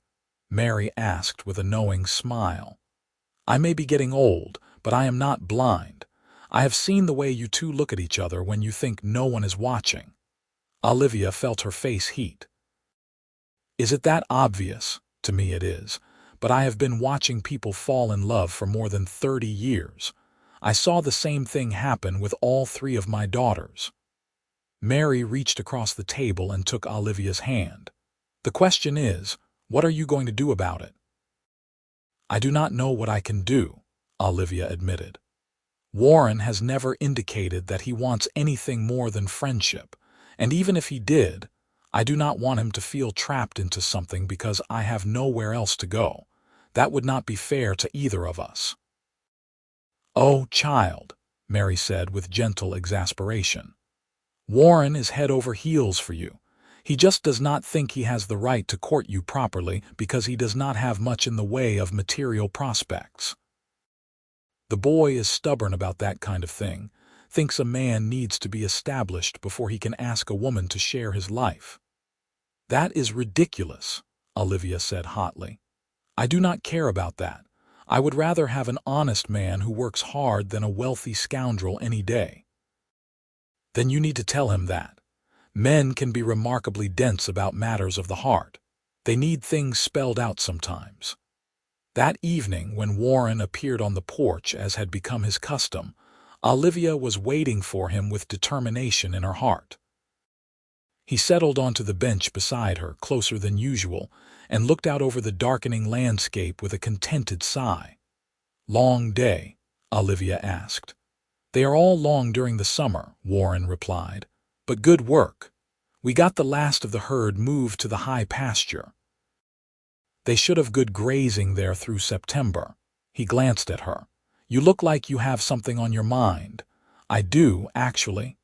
Mary asked with a knowing smile. "I may be getting old, but I am not blind. I have seen the way you 2 look at each other when you think no one is watching." Olivia felt her face heat. "Is it that obvious? To me it is. But I have been watching people fall in love for more than 30 years. I saw the same thing happen with all 3 of my daughters." Mary reached across the table and took Olivia's hand. "The question is, what are you going to do about it?" "I do not know what I can do," Olivia admitted. "Warren has never indicated that he wants anything more than friendship, and even if he did, I do not want him to feel trapped into something because I have nowhere else to go. That would not be fair to either of us." "Oh, child," Mary said with gentle exasperation. "Warren is head over heels for you. He just does not think he has the right to court you properly because he does not have much in the way of material prospects. The boy is stubborn about that kind of thing, thinks a man needs to be established before he can ask a woman to share his life. That is ridiculous, Olivia said hotly. I do not care about that. I would rather have an honest man who works hard than a wealthy scoundrel any day. Then you need to tell him that. Men can be remarkably dense about matters of the heart. They need things spelled out sometimes. That evening, when Warren appeared on the porch as had become his custom, Olivia was waiting for him with determination in her heart. He settled onto the bench beside her, closer than usual, and looked out over the darkening landscape with a contented sigh. "Long day?" Olivia asked. "They are all long during the summer," Warren replied. "But good work. We got the last of the herd moved to the high pasture. They should have good grazing there through September." He glanced at her. "You look like you have something on your mind." "I do, actually."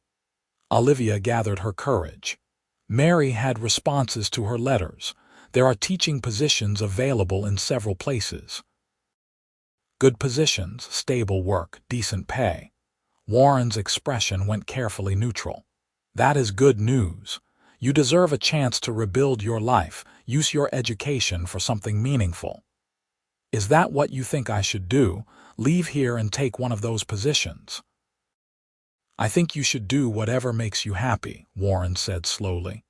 Olivia gathered her courage. Mary had responses to her letters. There are teaching positions available in several places. Good positions, stable work, decent pay. Warren's expression went carefully neutral. "That is good news. You deserve a chance to rebuild your life, use your education for something meaningful. Is that what you think I should do, leave here and take one of those positions?" "I think you should do whatever makes you happy," Warren said slowly.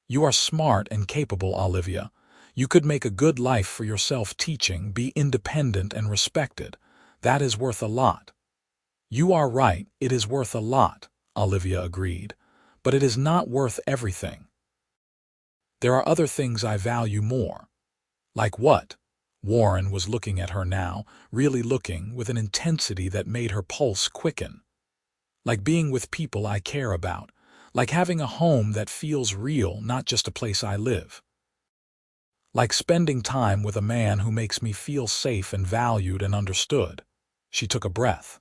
"You are smart and capable, Olivia. You could make a good life for yourself teaching, be independent and respected. That is worth a lot." "You are right, it is worth a lot," Olivia agreed. "But it is not worth everything. There are other things I value more." "Like what?" Warren was looking at her now, really looking, with an intensity that made her pulse quicken. "Like being with people I care about. Like having a home that feels real, not just a place I live. Like spending time with a man who makes me feel safe and valued and understood." She took a breath.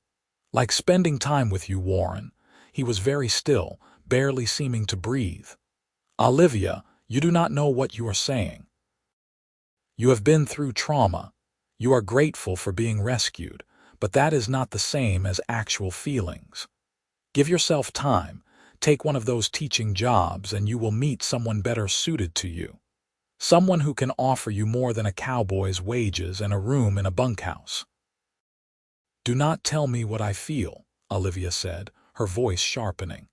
"Like spending time with you, Warren." He was very still, barely seeming to breathe. "Olivia, you do not know what you are saying. You have been through trauma. You are grateful for being rescued, but that is not the same as actual feelings. Give yourself time, take one of those teaching jobs, and you will meet someone better suited to you. Someone who can offer you more than a cowboy's wages and a room in a bunkhouse." "Do not tell me what I feel," Olivia said, her voice sharpening.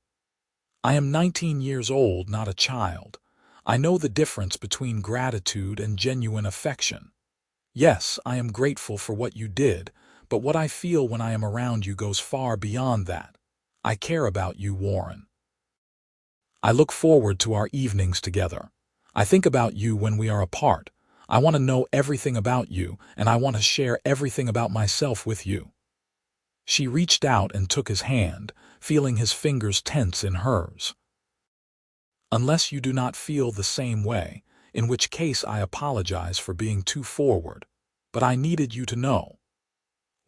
"I am 19 years old, not a child. I know the difference between gratitude and genuine affection. Yes, I am grateful for what you did, but what I feel when I am around you goes far beyond that. I care about you, Warren. I look forward to our evenings together. I think about you when we are apart. I want to know everything about you, and I want to share everything about myself with you." She reached out and took his hand, feeling his fingers tense in hers. "Unless you do not feel the same way, in which case I apologize for being too forward, but I needed you to know."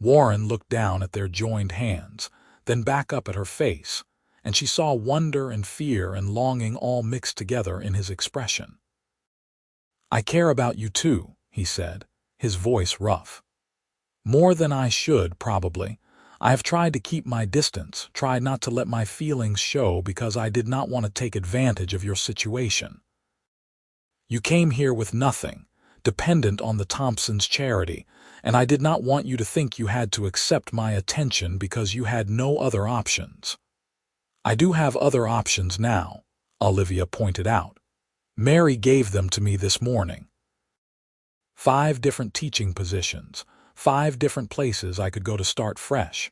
Warren looked down at their joined hands, then back up at her face, and she saw wonder and fear and longing all mixed together in his expression. "I care about you too," he said, his voice rough. "More than I should, probably. I have tried to keep my distance, tried not to let my feelings show because I did not want to take advantage of your situation. You came here with nothing, dependent on the Thompsons' charity, and I did not want you to think you had to accept my attention because you had no other options." "I do have other options now," Olivia pointed out. "Mary gave them to me this morning. 5 different teaching positions, 5 different places I could go to start fresh.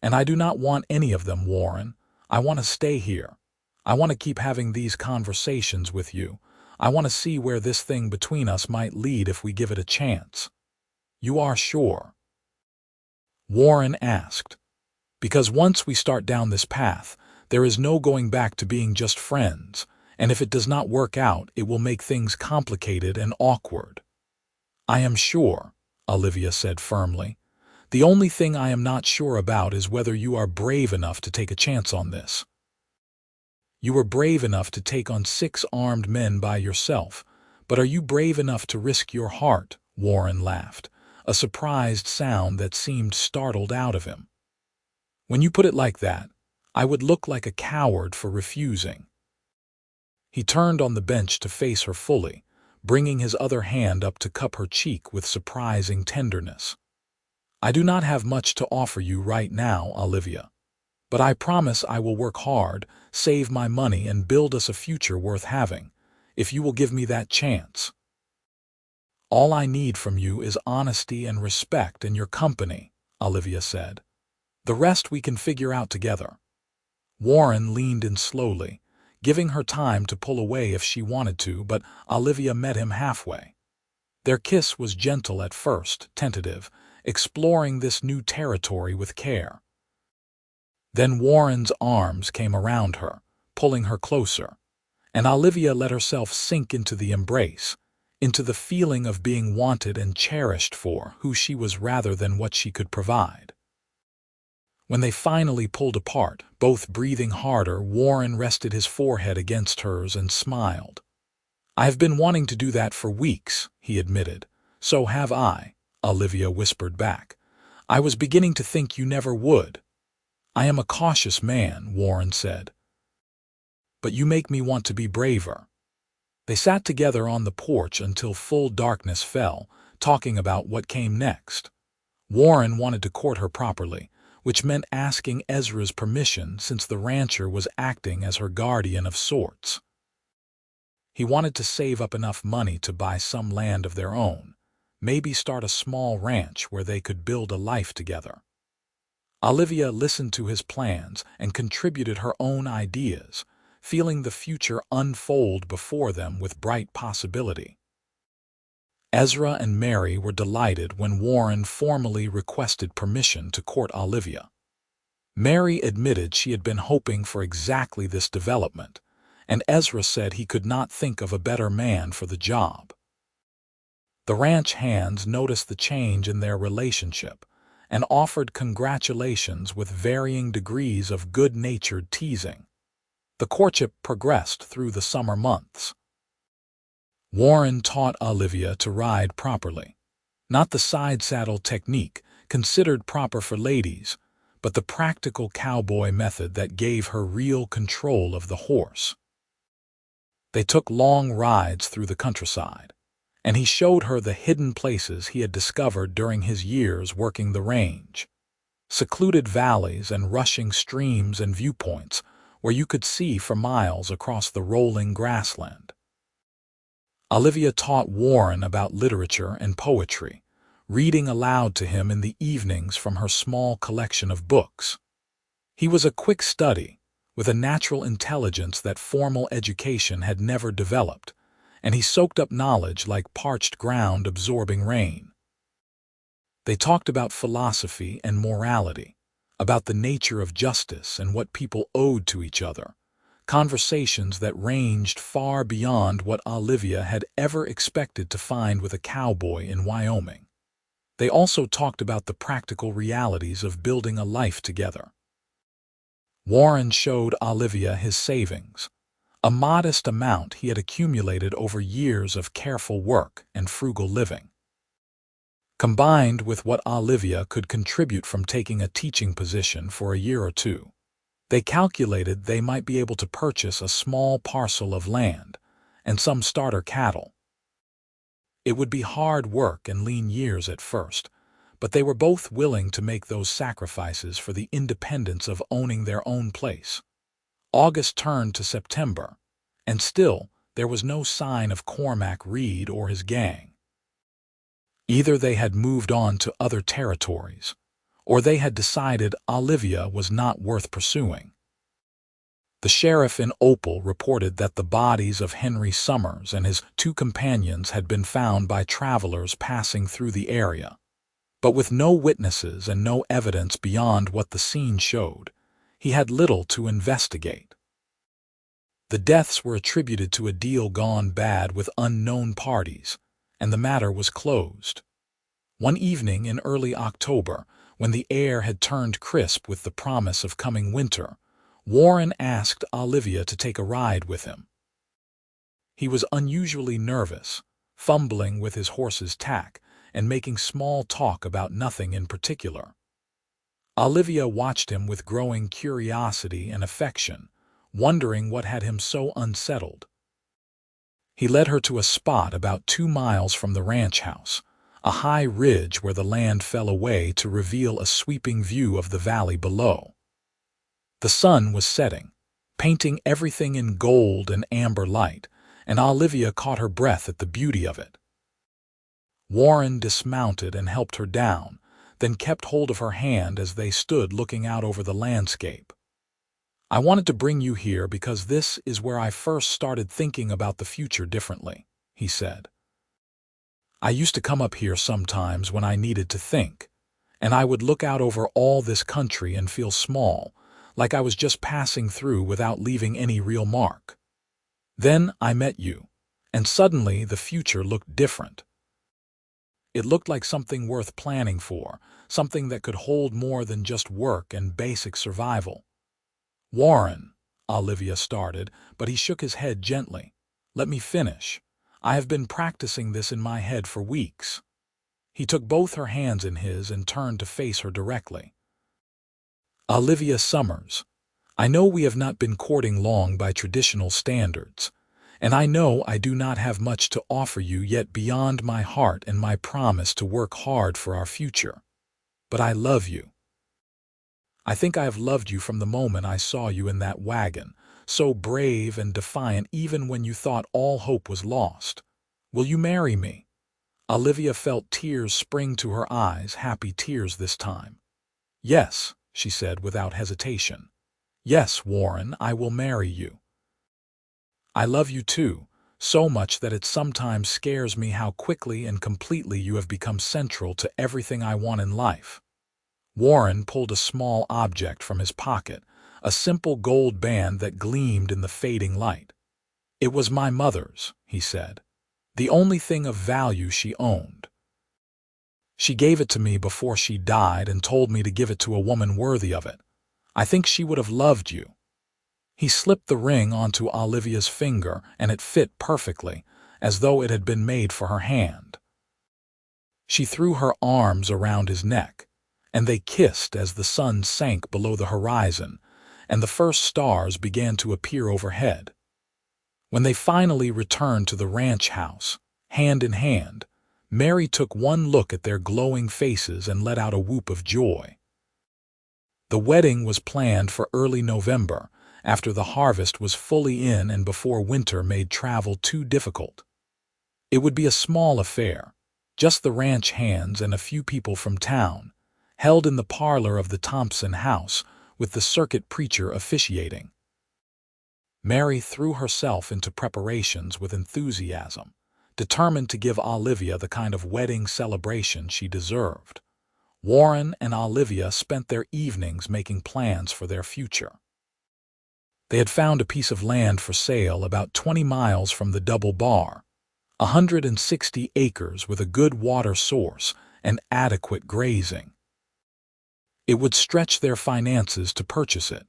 And I do not want any of them, Warren. I want to stay here. I want to keep having these conversations with you. I want to see where this thing between us might lead if we give it a chance." "You are sure?" Warren asked. "Because once we start down this path, there is no going back to being just friends, and if it does not work out, it will make things complicated and awkward." "I am sure," Olivia said firmly. "The only thing I am not sure about is whether you are brave enough to take a chance on this." You were brave enough to take on 6 armed men by yourself, but are you brave enough to risk your heart?" Warren laughed, a surprised sound that seemed startled out of him. "When you put it like that, I would look like a coward for refusing." He turned on the bench to face her fully, bringing his other hand up to cup her cheek with surprising tenderness. "I do not have much to offer you right now, Olivia. But I promise I will work hard, save my money, and build us a future worth having, if you will give me that chance. All I need from you is honesty and respect and your company," Olivia said. "The rest we can figure out together." Warren leaned in slowly, giving her time to pull away if she wanted to, but Olivia met him halfway. Their kiss was gentle at first, tentative, exploring this new territory with care. Then Warren's arms came around her, pulling her closer, and Olivia let herself sink into the embrace, into the feeling of being wanted and cherished for who she was rather than what she could provide. When they finally pulled apart, both breathing harder, Warren rested his forehead against hers and smiled. "I have been wanting to do that for weeks," he admitted. "So have I," Olivia whispered back. "I was beginning to think you never would." "I am a cautious man," Warren said. "But you make me want to be braver." They sat together on the porch until full darkness fell, talking about what came next. Warren wanted to court her properly, which meant asking Ezra's permission since the rancher was acting as her guardian of sorts. He wanted to save up enough money to buy some land of their own, maybe start a small ranch where they could build a life together. Olivia listened to his plans and contributed her own ideas, feeling the future unfold before them with bright possibility. Ezra and Mary were delighted when Warren formally requested permission to court Olivia. Mary admitted she had been hoping for exactly this development, and Ezra said he could not think of a better man for the job. The ranch hands noticed the change in their relationship and offered congratulations with varying degrees of good-natured teasing. The courtship progressed through the summer months. Warren taught Olivia to ride properly, not the side saddle technique considered proper for ladies, but the practical cowboy method that gave her real control of the horse. They took long rides through the countryside, and he showed her the hidden places he had discovered during his years working the range. Secluded valleys and rushing streams and viewpoints where you could see for miles across the rolling grassland. Olivia taught Warren about literature and poetry, reading aloud to him in the evenings from her small collection of books. He was a quick study, with a natural intelligence that formal education had never developed, and he soaked up knowledge like parched ground absorbing rain. They talked about philosophy and morality, about the nature of justice and what people owed to each other, conversations that ranged far beyond what Olivia had ever expected to find with a cowboy in Wyoming. They also talked about the practical realities of building a life together. Warren showed Olivia his savings, a modest amount he had accumulated over years of careful work and frugal living. Combined with what Olivia could contribute from taking a teaching position for a year or two, they calculated they might be able to purchase a small parcel of land and some starter cattle. It would be hard work and lean years at first, but they were both willing to make those sacrifices for the independence of owning their own place. August turned to September, and still there was no sign of Cormac Reed or his gang. Either they had moved on to other territories, or they had decided Olivia was not worth pursuing. The sheriff in Opal reported that the bodies of Henry Summers and his 2 companions had been found by travelers passing through the area. But with no witnesses and no evidence beyond what the scene showed, he had little to investigate. The deaths were attributed to a deal gone bad with unknown parties, and the matter was closed. One evening in early October, when the air had turned crisp with the promise of coming winter, Warren asked Olivia to take a ride with him. He was unusually nervous, fumbling with his horse's tack and making small talk about nothing in particular. Olivia watched him with growing curiosity and affection, wondering what had him so unsettled. He led her to a spot about 2 miles from the ranch house, a high ridge where the land fell away to reveal a sweeping view of the valley below. The sun was setting, painting everything in gold and amber light, and Olivia caught her breath at the beauty of it. Warren dismounted and helped her down, then kept hold of her hand as they stood looking out over the landscape. "I wanted to bring you here because this is where I first started thinking about the future differently," he said. "I used to come up here sometimes when I needed to think, and I would look out over all this country and feel small, like I was just passing through without leaving any real mark. Then I met you, and suddenly the future looked different. It looked like something worth planning for, something that could hold more than just work and basic survival." "Warren," Olivia started, but he shook his head gently. "Let me finish. I have been practicing this in my head for weeks." He took both her hands in his and turned to face her directly. "Olivia Summers, I know we have not been courting long by traditional standards, and I know I do not have much to offer you yet beyond my heart and my promise to work hard for our future. But I love you. I think I have loved you from the moment I saw you in that wagon, so brave and defiant even when you thought all hope was lost. Will you marry me?" Olivia felt tears spring to her eyes, happy tears this time. "Yes," she said without hesitation. "Yes, Warren, I will marry you. I love you too, so much that it sometimes scares me how quickly and completely you have become central to everything I want in life." Warren pulled a small object from his pocket, a simple gold band that gleamed in the fading light. "It was my mother's," he said. "The only thing of value she owned. She gave it to me before she died and told me to give it to a woman worthy of it. I think she would have loved you." He slipped the ring onto Olivia's finger, and it fit perfectly, as though it had been made for her hand. She threw her arms around his neck, and they kissed as the sun sank below the horizon, and the first stars began to appear overhead. When they finally returned to the ranch house, hand in hand, Mary took one look at their glowing faces and let out a whoop of joy. The wedding was planned for early November, after the harvest was fully in and before winter made travel too difficult. It would be a small affair, just the ranch hands and a few people from town, held in the parlor of the Thompson house, with the circuit preacher officiating. Mary threw herself into preparations with enthusiasm, determined to give Olivia the kind of wedding celebration she deserved. Warren and Olivia spent their evenings making plans for their future. They had found a piece of land for sale about 20 miles from the double bar, 160 acres with a good water source and adequate grazing. It would stretch their finances to purchase it,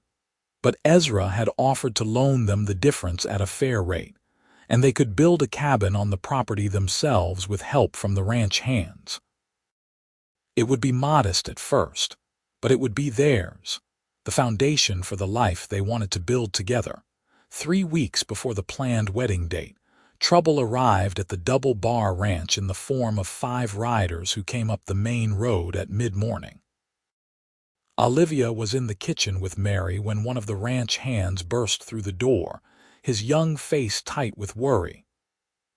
but Ezra had offered to loan them the difference at a fair rate, and they could build a cabin on the property themselves with help from the ranch hands. It would be modest at first, but it would be theirs, the foundation for the life they wanted to build together. 3 weeks before the planned wedding date, trouble arrived at the Double Bar Ranch in the form of 5 riders who came up the main road at mid-morning. Olivia was in the kitchen with Mary when one of the ranch hands burst through the door, his young face tight with worry.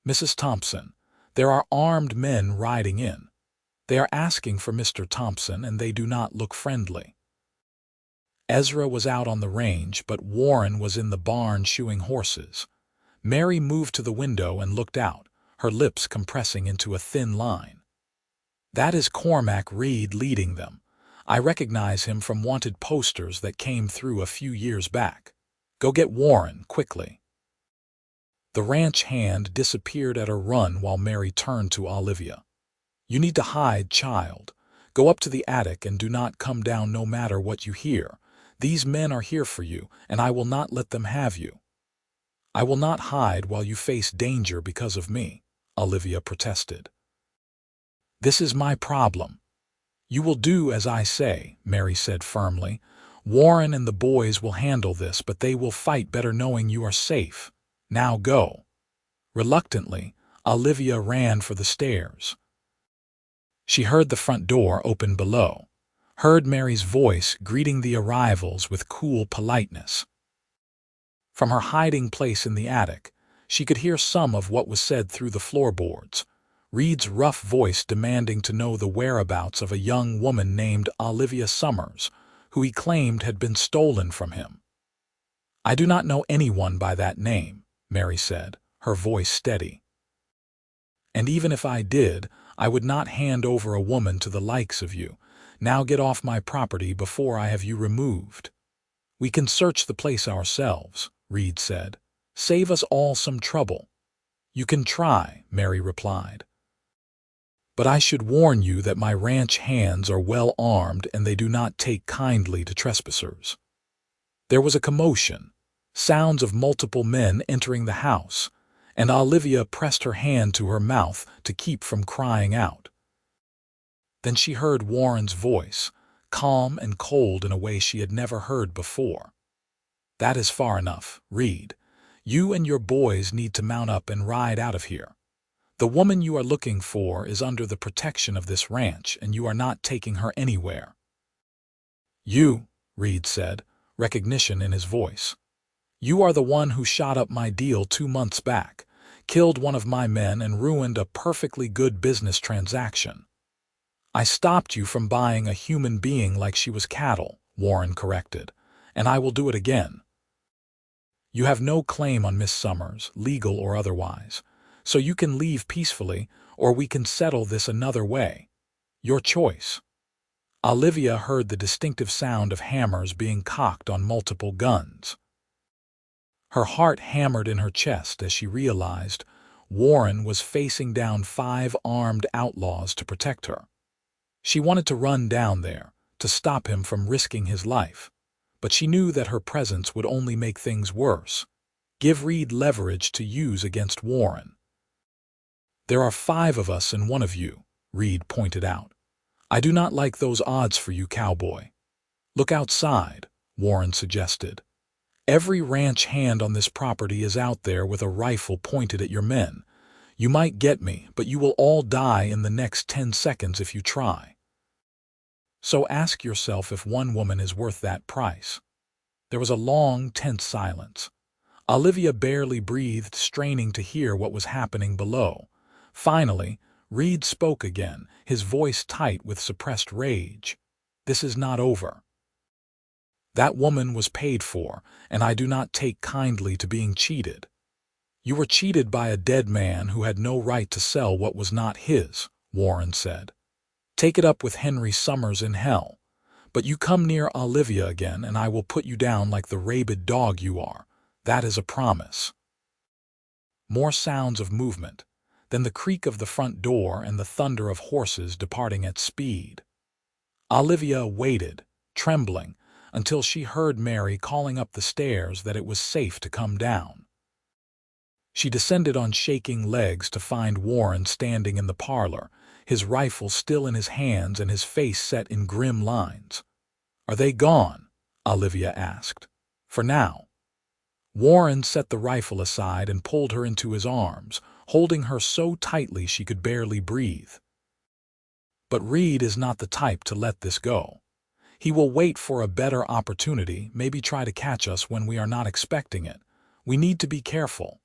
"Mrs. Thompson, there are armed men riding in. They are asking for Mr. Thompson, and they do not look friendly." Ezra was out on the range, but Warren was in the barn shoeing horses. Mary moved to the window and looked out, her lips compressing into a thin line. "That is Cormac Reed leading them. I recognize him from wanted posters that came through a few years back. Go get Warren, quickly." The ranch hand disappeared at a run while Mary turned to Olivia. "You need to hide, child. Go up to the attic and do not come down no matter what you hear. These men are here for you, and I will not let them have you. I will not hide while you face danger because of me, Olivia protested. This is my problem. You will do as I say, Mary said firmly. Warren and the boys will handle this, but they will fight better knowing you are safe. Now go. Reluctantly, Olivia ran for the stairs. She heard the front door open below, heard Mary's voice greeting the arrivals with cool politeness. From her hiding place in the attic, she could hear some of what was said through the floorboards. Reed's rough voice demanding to know the whereabouts of a young woman named Olivia Summers, who he claimed had been stolen from him. I do not know anyone by that name, Mary said, her voice steady. And even if I did, I would not hand over a woman to the likes of you. Now get off my property before I have you removed. We can search the place ourselves, Reed said. Save us all some trouble. You can try, Mary replied. But I should warn you that my ranch hands are well armed and they do not take kindly to trespassers. There was a commotion, sounds of multiple men entering the house, and Olivia pressed her hand to her mouth to keep from crying out. Then she heard Warren's voice, calm and cold in a way she had never heard before. That is far enough, Reed. You and your boys need to mount up and ride out of here. The woman you are looking for is under the protection of this ranch, and you are not taking her anywhere. You, Reed said, recognition in his voice. You are the one who shot up my deal 2 months back, killed one of my men, and ruined a perfectly good business transaction. I stopped you from buying a human being like she was cattle, Warren corrected, and I will do it again. You have no claim on Miss Summers, legal or otherwise, so you can leave peacefully, or we can settle this another way. Your choice. Olivia heard the distinctive sound of hammers being cocked on multiple guns. Her heart hammered in her chest as she realized Warren was facing down 5 armed outlaws to protect her. She wanted to run down there, to stop him from risking his life, but she knew that her presence would only make things worse, give Reed leverage to use against Warren. There are 5 of us and 1 of you, Reed pointed out. I do not like those odds for you, Cowboy. Look outside, Warren suggested. Every ranch hand on this property is out there with a rifle pointed at your men. You might get me, but you will all die in the next 10 seconds if you try. So ask yourself if 1 woman is worth that price. There was a long, tense silence. Olivia barely breathed, straining to hear what was happening below. Finally, Reed spoke again, his voice tight with suppressed rage. This is not over. That woman was paid for, and I do not take kindly to being cheated. You were cheated by a dead man who had no right to sell what was not his, Warren said. Take it up with Henry Summers in hell. But you come near Olivia again, and I will put you down like the rabid dog you are. That is a promise. More sounds of movement, then the creak of the front door and the thunder of horses departing at speed. Olivia waited, trembling, until she heard Mary calling up the stairs that it was safe to come down. She descended on shaking legs to find Warren standing in the parlor, his rifle still in his hands and his face set in grim lines. Are they gone? Olivia asked. For now. Warren set the rifle aside and pulled her into his arms, holding her so tightly she could barely breathe. But Reed is not the type to let this go. He will wait for a better opportunity, maybe try to catch us when we are not expecting it. We need to be careful.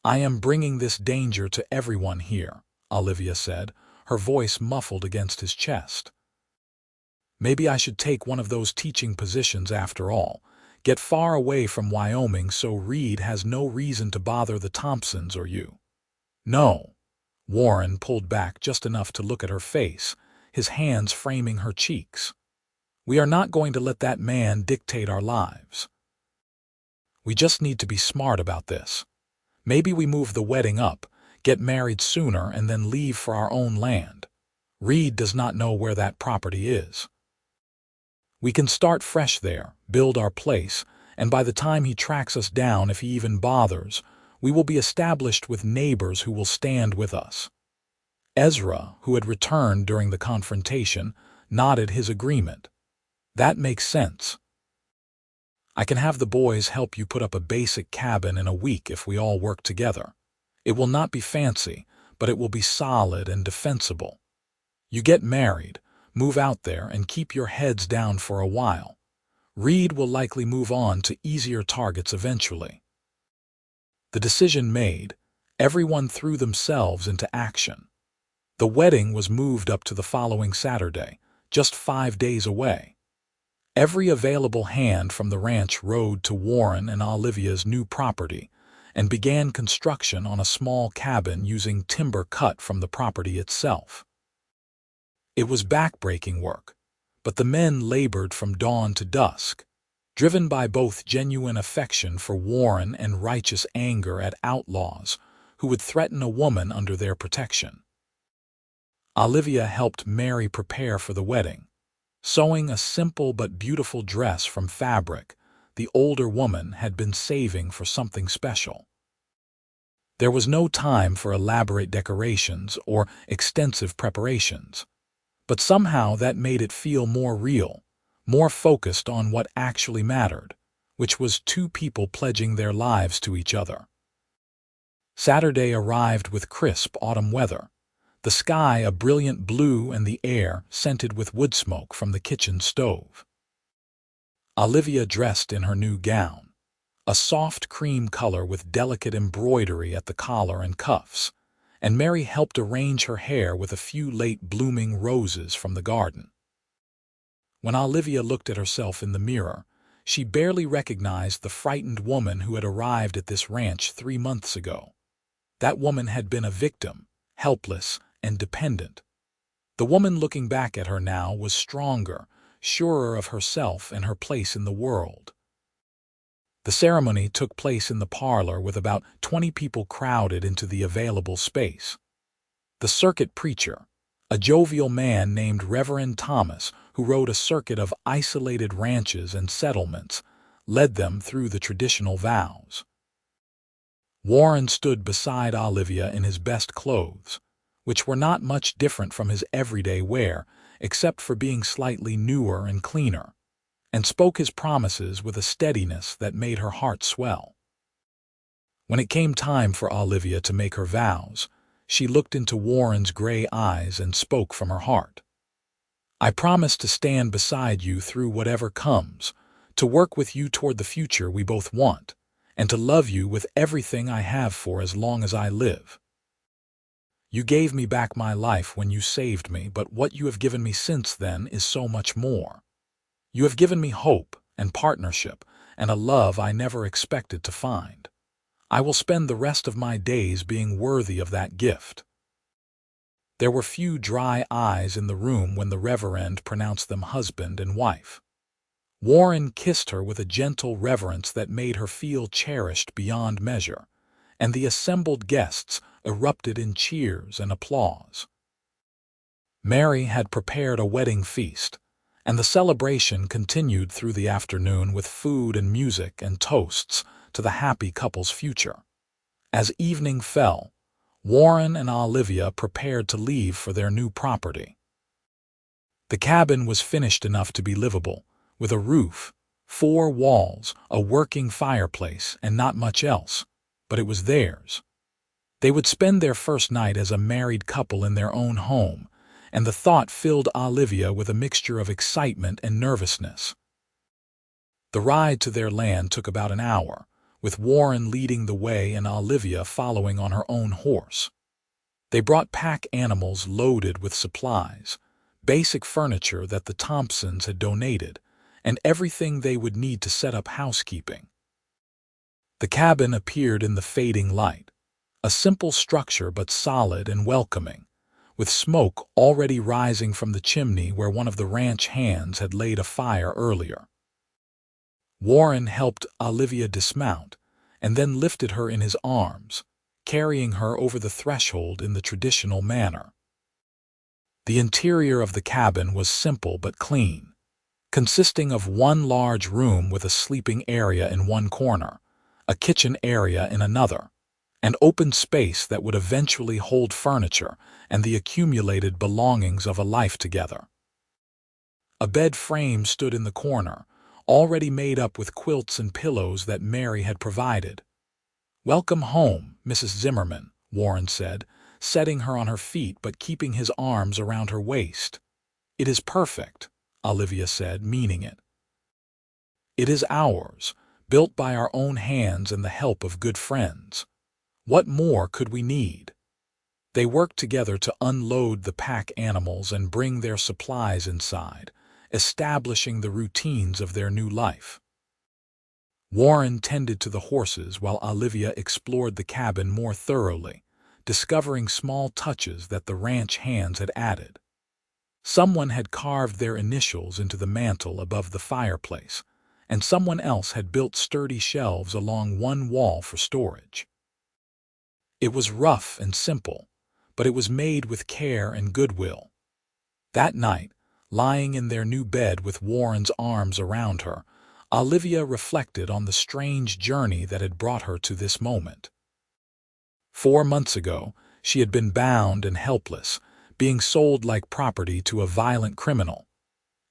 I am bringing this danger to everyone here, Olivia said, her voice muffled against his chest. Maybe I should take one of those teaching positions after all. Get far away from Wyoming so Reed has no reason to bother the Thompsons or you. No. Warren pulled back just enough to look at her face, his hands framing her cheeks. We are not going to let that man dictate our lives. We just need to be smart about this. Maybe we move the wedding up, get married sooner, and then leave for our own land. Reed does not know where that property is. We can start fresh there, build our place, and by the time he tracks us down, if he even bothers, we will be established with neighbors who will stand with us." Ezra, who had returned during the confrontation, nodded his agreement. "That makes sense. I can have the boys help you put up a basic cabin in a week if we all work together. It will not be fancy, but it will be solid and defensible. You get married, move out there, and keep your heads down for a while. Reed will likely move on to easier targets eventually." The decision made, everyone threw themselves into action. The wedding was moved up to the following Saturday, just 5 days away. Every available hand from the ranch rode to Warren and Olivia's new property and began construction on a small cabin using timber cut from the property itself. It was backbreaking work, but the men labored from dawn to dusk, driven by both genuine affection for Warren and righteous anger at outlaws who would threaten a woman under their protection. Olivia helped Mary prepare for the wedding, sewing a simple but beautiful dress from fabric the older woman had been saving for something special. There was no time for elaborate decorations or extensive preparations, but somehow that made it feel more real, more focused on what actually mattered, which was two people pledging their lives to each other. Saturday arrived with crisp autumn weather, the sky a brilliant blue and the air scented with wood smoke from the kitchen stove. Olivia dressed in her new gown, a soft cream color with delicate embroidery at the collar and cuffs, and Mary helped arrange her hair with a few late-blooming roses from the garden. When Olivia looked at herself in the mirror, she barely recognized the frightened woman who had arrived at this ranch 3 months ago. That woman had been a victim, helpless and dependent. The woman looking back at her now was stronger, surer of herself and her place in the world. The ceremony took place in the parlor with about 20 people crowded into the available space. The circuit preacher, a jovial man named Reverend Thomas, who rode a circuit of isolated ranches and settlements, led them through the traditional vows. Warren stood beside Olivia in his best clothes, which were not much different from his everyday wear, except for being slightly newer and cleaner, and spoke his promises with a steadiness that made her heart swell. When it came time for Olivia to make her vows, she looked into Warren's gray eyes and spoke from her heart. "I promise to stand beside you through whatever comes, to work with you toward the future we both want, and to love you with everything I have for as long as I live. You gave me back my life when you saved me, but what you have given me since then is so much more. You have given me hope and partnership and a love I never expected to find. I will spend the rest of my days being worthy of that gift." There were few dry eyes in the room when the Reverend pronounced them husband and wife. Warren kissed her with a gentle reverence that made her feel cherished beyond measure, and the assembled guests erupted in cheers and applause. Mary had prepared a wedding feast, and the celebration continued through the afternoon with food and music and toasts to the happy couple's future. As evening fell, Warren and Olivia prepared to leave for their new property. The cabin was finished enough to be livable, with a roof, 4 walls, a working fireplace, and not much else, but it was theirs. They would spend their first night as a married couple in their own home, and the thought filled Olivia with a mixture of excitement and nervousness. The ride to their land took about an hour, with Warren leading the way and Olivia following on her own horse. They brought pack animals loaded with supplies, basic furniture that the Thompsons had donated, and everything they would need to set up housekeeping. The cabin appeared in the fading light, a simple structure but solid and welcoming, with smoke already rising from the chimney where one of the ranch hands had laid a fire earlier. Warren helped Olivia dismount and then lifted her in his arms, carrying her over the threshold in the traditional manner. The interior of the cabin was simple but clean, consisting of one large room with a sleeping area in one corner, a kitchen area in another, an open space that would eventually hold furniture and the accumulated belongings of a life together. A bed frame stood in the corner, already made up with quilts and pillows that Mary had provided. "Welcome home, Mrs. Zimmerman," Warren said, setting her on her feet but keeping his arms around her waist. "It is perfect," Olivia said, meaning it. "It is ours, built by our own hands and the help of good friends. What more could we need?" They worked together to unload the pack animals and bring their supplies inside, establishing the routines of their new life. Warren tended to the horses while Olivia explored the cabin more thoroughly, discovering small touches that the ranch hands had added. Someone had carved their initials into the mantel above the fireplace, and someone else had built sturdy shelves along one wall for storage. It was rough and simple, but it was made with care and goodwill. That night, lying in their new bed with Warren's arms around her, Olivia reflected on the strange journey that had brought her to this moment. 4 months ago, she had been bound and helpless, being sold like property to a violent criminal.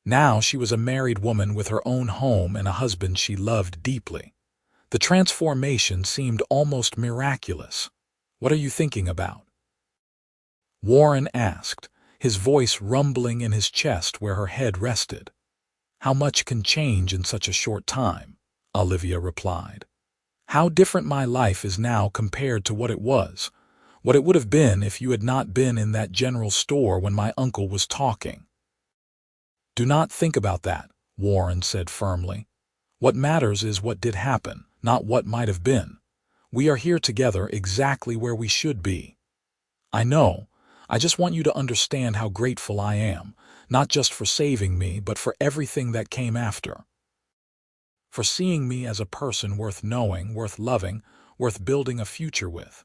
Now she was a married woman with her own home and a husband she loved deeply. The transformation seemed almost miraculous. "What are you thinking about?" Warren asked, his voice rumbling in his chest where her head rested. "How much can change in such a short time?" Olivia replied. "How different my life is now compared to what it would have been if you had not been in that general store when my uncle was talking." "Do not think about that," Warren said firmly. "What matters is what did happen, not what might have been. We are here together exactly where we should be. I know. I just want you to understand how grateful I am, not just for saving me, but for everything that came after. For seeing me as a person worth knowing, worth loving, worth building a future with.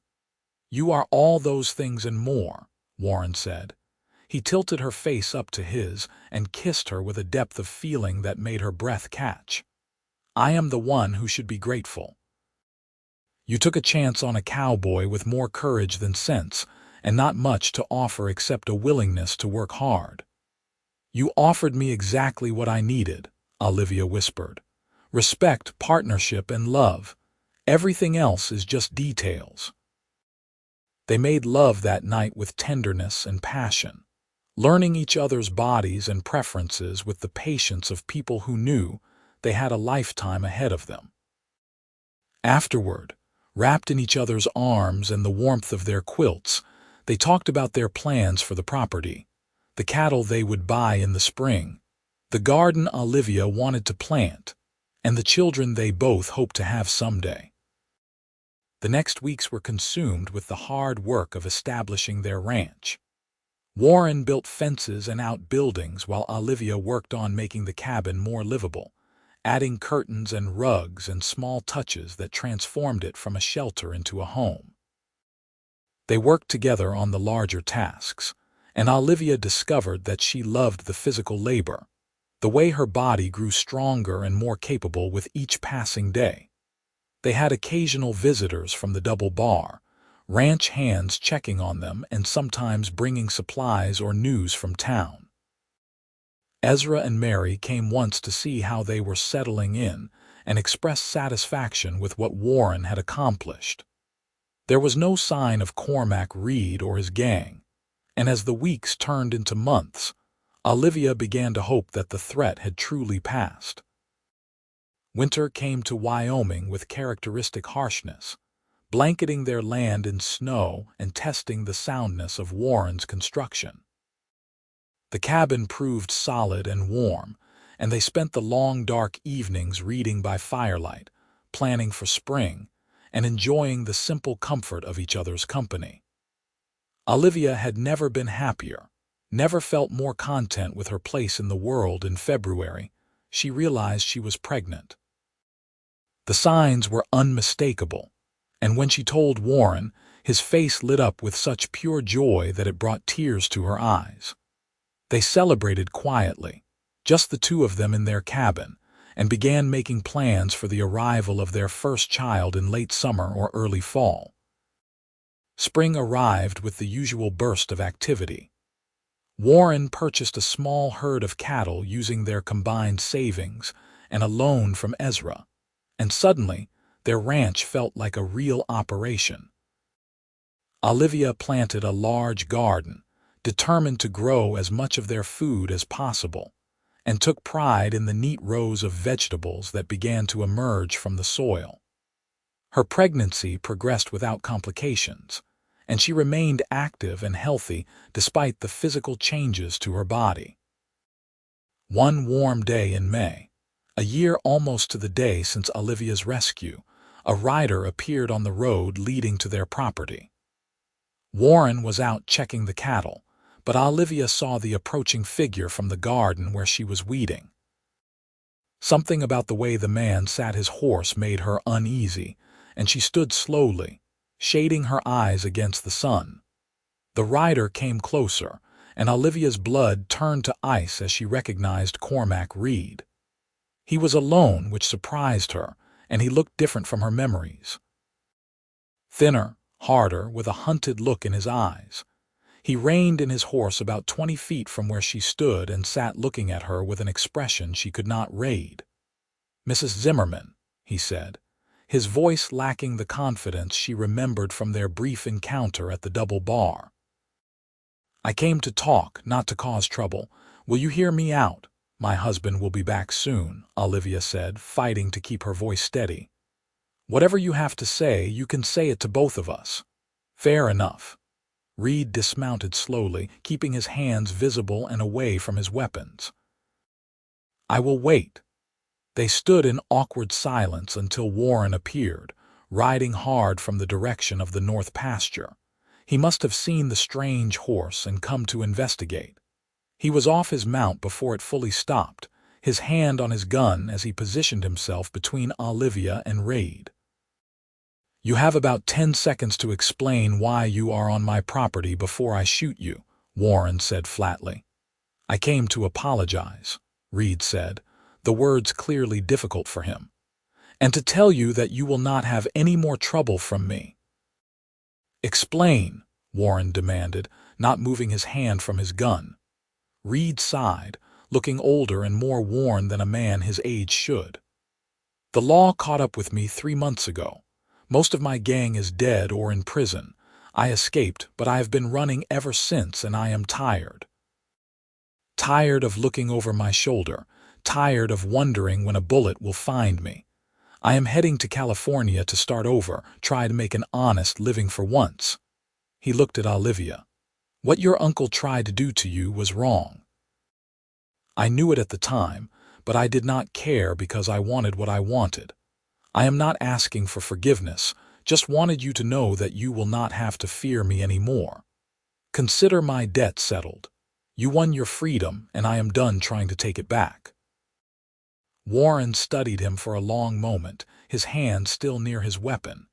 You are all those things and more," Warren said. He tilted her face up to his and kissed her with a depth of feeling that made her breath catch. "I am the one who should be grateful. You took a chance on a cowboy with more courage than sense, and not much to offer except a willingness to work hard. You offered me exactly what I needed," Olivia whispered. "Respect, partnership, and love. Everything else is just details." They made love that night with tenderness and passion, learning each other's bodies and preferences with the patience of people who knew they had a lifetime ahead of them. Afterward, wrapped in each other's arms and the warmth of their quilts, they talked about their plans for the property, the cattle they would buy in the spring, the garden Olivia wanted to plant, and the children they both hoped to have someday. The next weeks were consumed with the hard work of establishing their ranch. Warren built fences and outbuildings while Olivia worked on making the cabin more livable, adding curtains and rugs and small touches that transformed it from a shelter into a home. They worked together on the larger tasks, and Olivia discovered that she loved the physical labor, the way her body grew stronger and more capable with each passing day. They had occasional visitors from the double bar, ranch hands checking on them and sometimes bringing supplies or news from town. Ezra and Mary came once to see how they were settling in and expressed satisfaction with what Warren had accomplished. There was no sign of Cormac Reed or his gang, and as the weeks turned into months, Olivia began to hope that the threat had truly passed. Winter came to Wyoming with characteristic harshness, blanketing their land in snow and testing the soundness of Warren's construction. The cabin proved solid and warm, and they spent the long dark evenings reading by firelight, planning for spring, and enjoying the simple comfort of each other's company. Olivia had never been happier, never felt more content with her place in the world. In February, she realized she was pregnant. The signs were unmistakable, and when she told Warren, his face lit up with such pure joy that it brought tears to her eyes. They celebrated quietly, just the two of them in their cabin, and began making plans for the arrival of their first child in late summer or early fall. Spring arrived with the usual burst of activity. Warren purchased a small herd of cattle using their combined savings and a loan from Ezra, and suddenly their ranch felt like a real operation. Olivia planted a large garden, determined to grow as much of their food as possible, and took pride in the neat rows of vegetables that began to emerge from the soil. Her pregnancy progressed without complications, and she remained active and healthy despite the physical changes to her body. One warm day in May, a year almost to the day since Olivia's rescue, a rider appeared on the road leading to their property. Warren was out checking the cattle, but Olivia saw the approaching figure from the garden where she was weeding. Something about the way the man sat his horse made her uneasy, and she stood slowly, shading her eyes against the sun. The rider came closer, and Olivia's blood turned to ice as she recognized Cormac Reed. He was alone, which surprised her, and he looked different from her memories. Thinner, harder, with a hunted look in his eyes. He reined in his horse about 20 feet from where she stood and sat looking at her with an expression she could not read. "Mrs. Zimmerman," he said, his voice lacking the confidence she remembered from their brief encounter at the double bar. "I came to talk, not to cause trouble. Will you hear me out? My husband will be back soon," Olivia said, fighting to keep her voice steady. "Whatever you have to say, you can say it to both of us." "Fair enough." Reed dismounted slowly, keeping his hands visible and away from his weapons. "I will wait." They stood in awkward silence until Warren appeared, riding hard from the direction of the north pasture. He must have seen the strange horse and come to investigate. He was off his mount before it fully stopped, his hand on his gun as he positioned himself between Olivia and Reed. "You have about 10 seconds to explain why you are on my property before I shoot you," Warren said flatly. "I came to apologize," Reed said, the words clearly difficult for him, "and to tell you that you will not have any more trouble from me." "Explain," Warren demanded, not moving his hand from his gun. Reed sighed, looking older and more worn than a man his age should. "The law caught up with me 3 months ago. Most of my gang is dead or in prison. I escaped, but I have been running ever since, and I am tired. Tired of looking over my shoulder, tired of wondering when a bullet will find me. I am heading to California to start over, try to make an honest living for once." He looked at Olivia. "What your uncle tried to do to you was wrong. I knew it at the time, but I did not care because I wanted what I wanted. I am not asking for forgiveness, just wanted you to know that you will not have to fear me anymore. Consider my debt settled. You won your freedom, and I am done trying to take it back." Warren studied him for a long moment, his hand still near his weapon.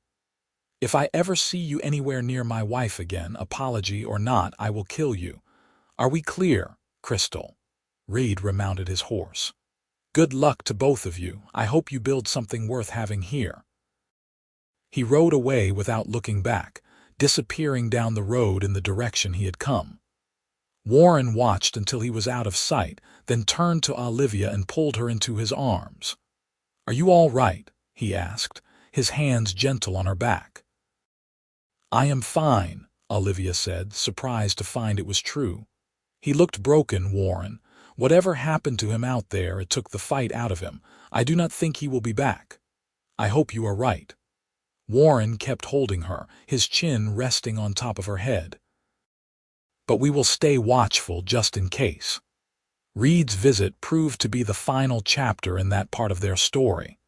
"If I ever see you anywhere near my wife again, apology or not, I will kill you. Are we clear, Crystal?" Reed remounted his horse. "Good luck to both of you. I hope you build something worth having here." He rode away without looking back, disappearing down the road in the direction he had come. Warren watched until he was out of sight, then turned to Olivia and pulled her into his arms. "Are you all right?" he asked, his hands gentle on her back. "I am fine," Olivia said, surprised to find it was true. "He looked broken, Warren. Whatever happened to him out there, it took the fight out of him. I do not think he will be back. I hope you are right." Warren kept holding her, his chin resting on top of her head. "But we will stay watchful just in case." Reed's visit proved to be the final chapter in that part of their story.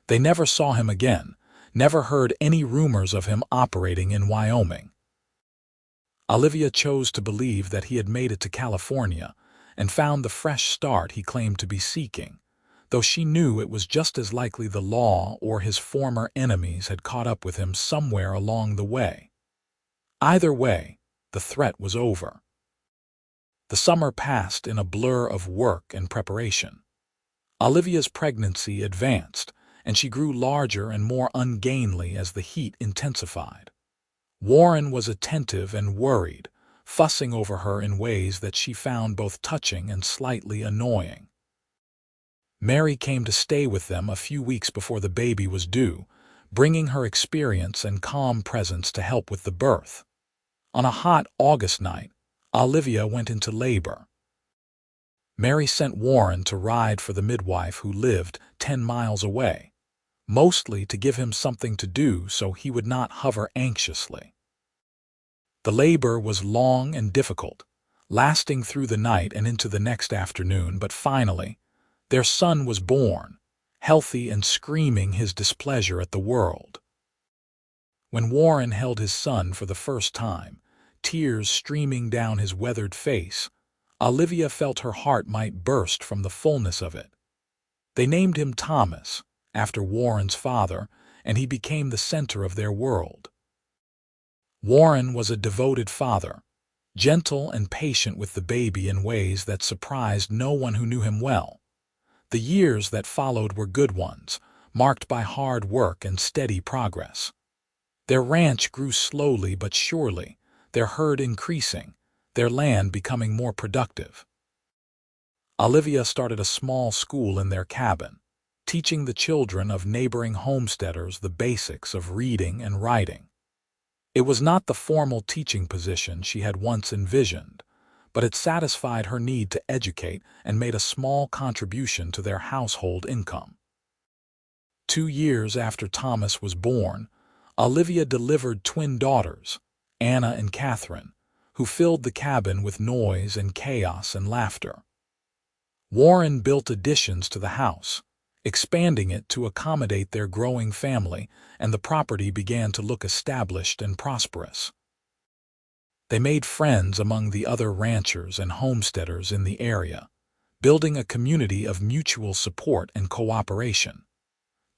They never saw him again, never heard any rumors of him operating in Wyoming. Olivia chose to believe that he had made it to California and found the fresh start he claimed to be seeking, though she knew it was just as likely the law or his former enemies had caught up with him somewhere along the way. Either way, the threat was over. The summer passed in a blur of work and preparation. Olivia's pregnancy advanced, and she grew larger and more ungainly as the heat intensified. Warren was attentive and worried, fussing over her in ways that she found both touching and slightly annoying. Mary came to stay with them a few weeks before the baby was due, bringing her experience and calm presence to help with the birth. On a hot August night, Olivia went into labor. Mary sent Warren to ride for the midwife who lived 10 miles away, mostly to give him something to do so he would not hover anxiously. The labor was long and difficult, lasting through the night and into the next afternoon, but finally, their son was born, healthy and screaming his displeasure at the world. When Warren held his son for the first time, tears streaming down his weathered face, Olivia felt her heart might burst from the fullness of it. They named him Thomas, after Warren's father, and he became the center of their world. Warren was a devoted father, gentle and patient with the baby in ways that surprised no one who knew him well. The years that followed were good ones, marked by hard work and steady progress. Their ranch grew slowly but surely, their herd increasing, their land becoming more productive. Olivia started a small school in their cabin, teaching the children of neighboring homesteaders the basics of reading and writing. It was not the formal teaching position she had once envisioned, but it satisfied her need to educate and made a small contribution to their household income. 2 years after Thomas was born, Olivia delivered twin daughters, Anna and Catherine, who filled the cabin with noise and chaos and laughter. Warren built additions to the house, expanding it to accommodate their growing family, and the property began to look established and prosperous. They made friends among the other ranchers and homesteaders in the area, building a community of mutual support and cooperation.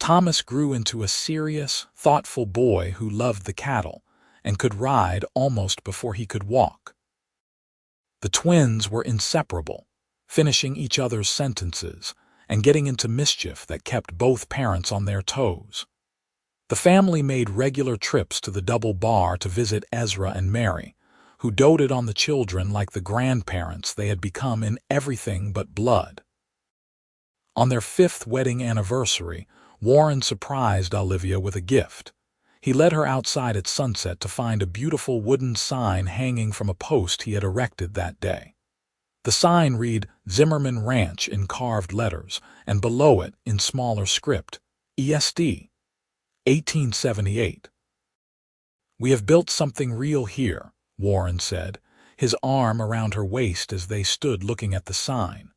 Thomas grew into a serious, thoughtful boy who loved the cattle and could ride almost before he could walk. The twins were inseparable, finishing each other's sentences and getting into mischief that kept both parents on their toes. The family made regular trips to the double bar to visit Ezra and Mary, who doted on the children like the grandparents they had become in everything but blood. On their 5th wedding anniversary, Warren surprised Olivia with a gift. He led her outside at sunset to find a beautiful wooden sign hanging from a post he had erected that day. The sign read Zimmerman Ranch in carved letters, and below it, in smaller script, ESD, 1878. "We have built something real here," Warren said, his arm around her waist as they stood looking at the sign.